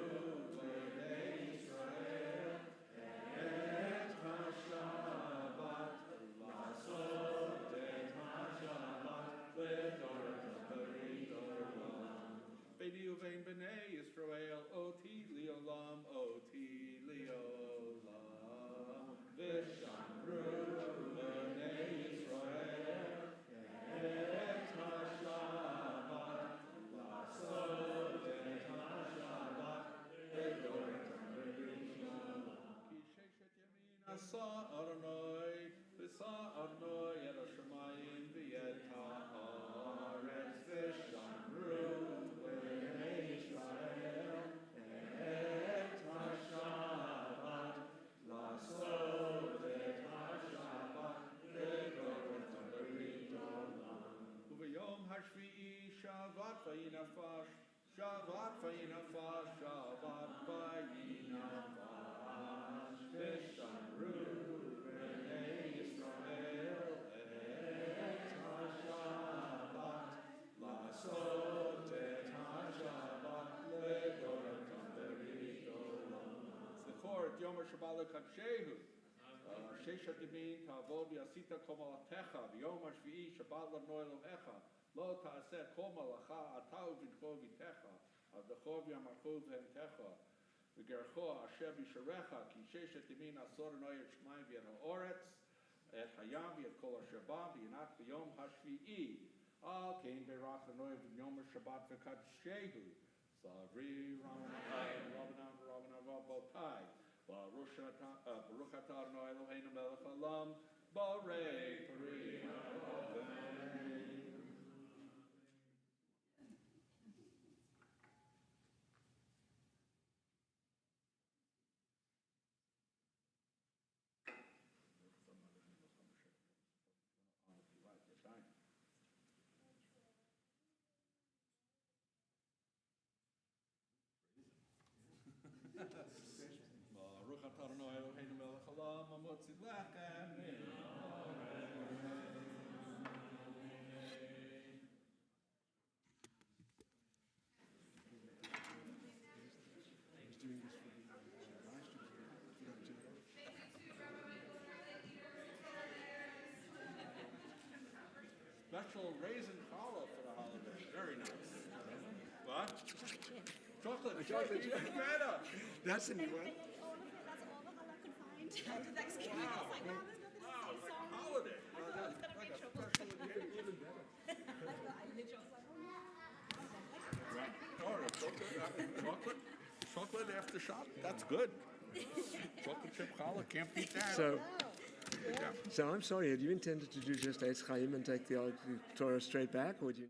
b'nei Yisrael et ha-Shabbat la'asot et ha-Shabbat le'torah v'ritorah. Beini uvein b'nei Yisrael, oti li'olam, oti li'olam. V'shamru b'nei Yisrael et ha-Shabbat la'asot et ha-Shabbat le'torah v'ritorah. Ki sheshet yamin asa Adonai, v'sa Adonai et ha-shamayim v'et ha'aretz. V'shamru b'nei Yisrael et ha-Shabbat la'asot et ha-Shabbat le'torah v'ritorah. U'v'yom hashvi'i Shabbat v'yinafash, Shabbat v'yinafash, Shabbat v'yinafash. V'shamru b'nei Yisrael et ha-Shabbat la'asot et ha-Shabbat le'torah v'ritorah. Zechor et Yom HaShabbat l'kadshehu. Sheshat yamin ta'avod v'yasita kol malatecha, v'yom hashvi'i Shabbat l'Adonai Elohecha, lo ta'aseh kol malacha ata u'v'idcho v'itecha, avdecho v'yamarcho v'hentecha, v'gercho asher b'sharecha, ki sheshat yamin asor Adonai et shemaim v'et ha'oretz, et hayam v'et kol ha'sheba, v'yinach v'yom hashvi'i. Al kein berach Adonai v'yom ha'shabbat v'kadshehu. Savri Ramanai, Rabanan, Rabotai. Baruch atah Adonai Eloheinu melech haolam, Borei peri ha'olam. Baruch atah Adonai Eloheinu melech haolam, hamotzi lechem min Special raisin challah for the holiday. Very nice. What? Chocolate chip. Greta. That's a new one. That's all the challah could find. After Thanksgiving, I was like, wow, there's nothing to say. Like a holiday. I thought it was going to be trouble. Even better. I literally was like, oh no. Right. Oh, Chocolate after shop, that's good. Chocolate chip challah, can't beat that. So I'm sorry, had you intended to do just Eitz Chaim and take the Torah straight back, or would you?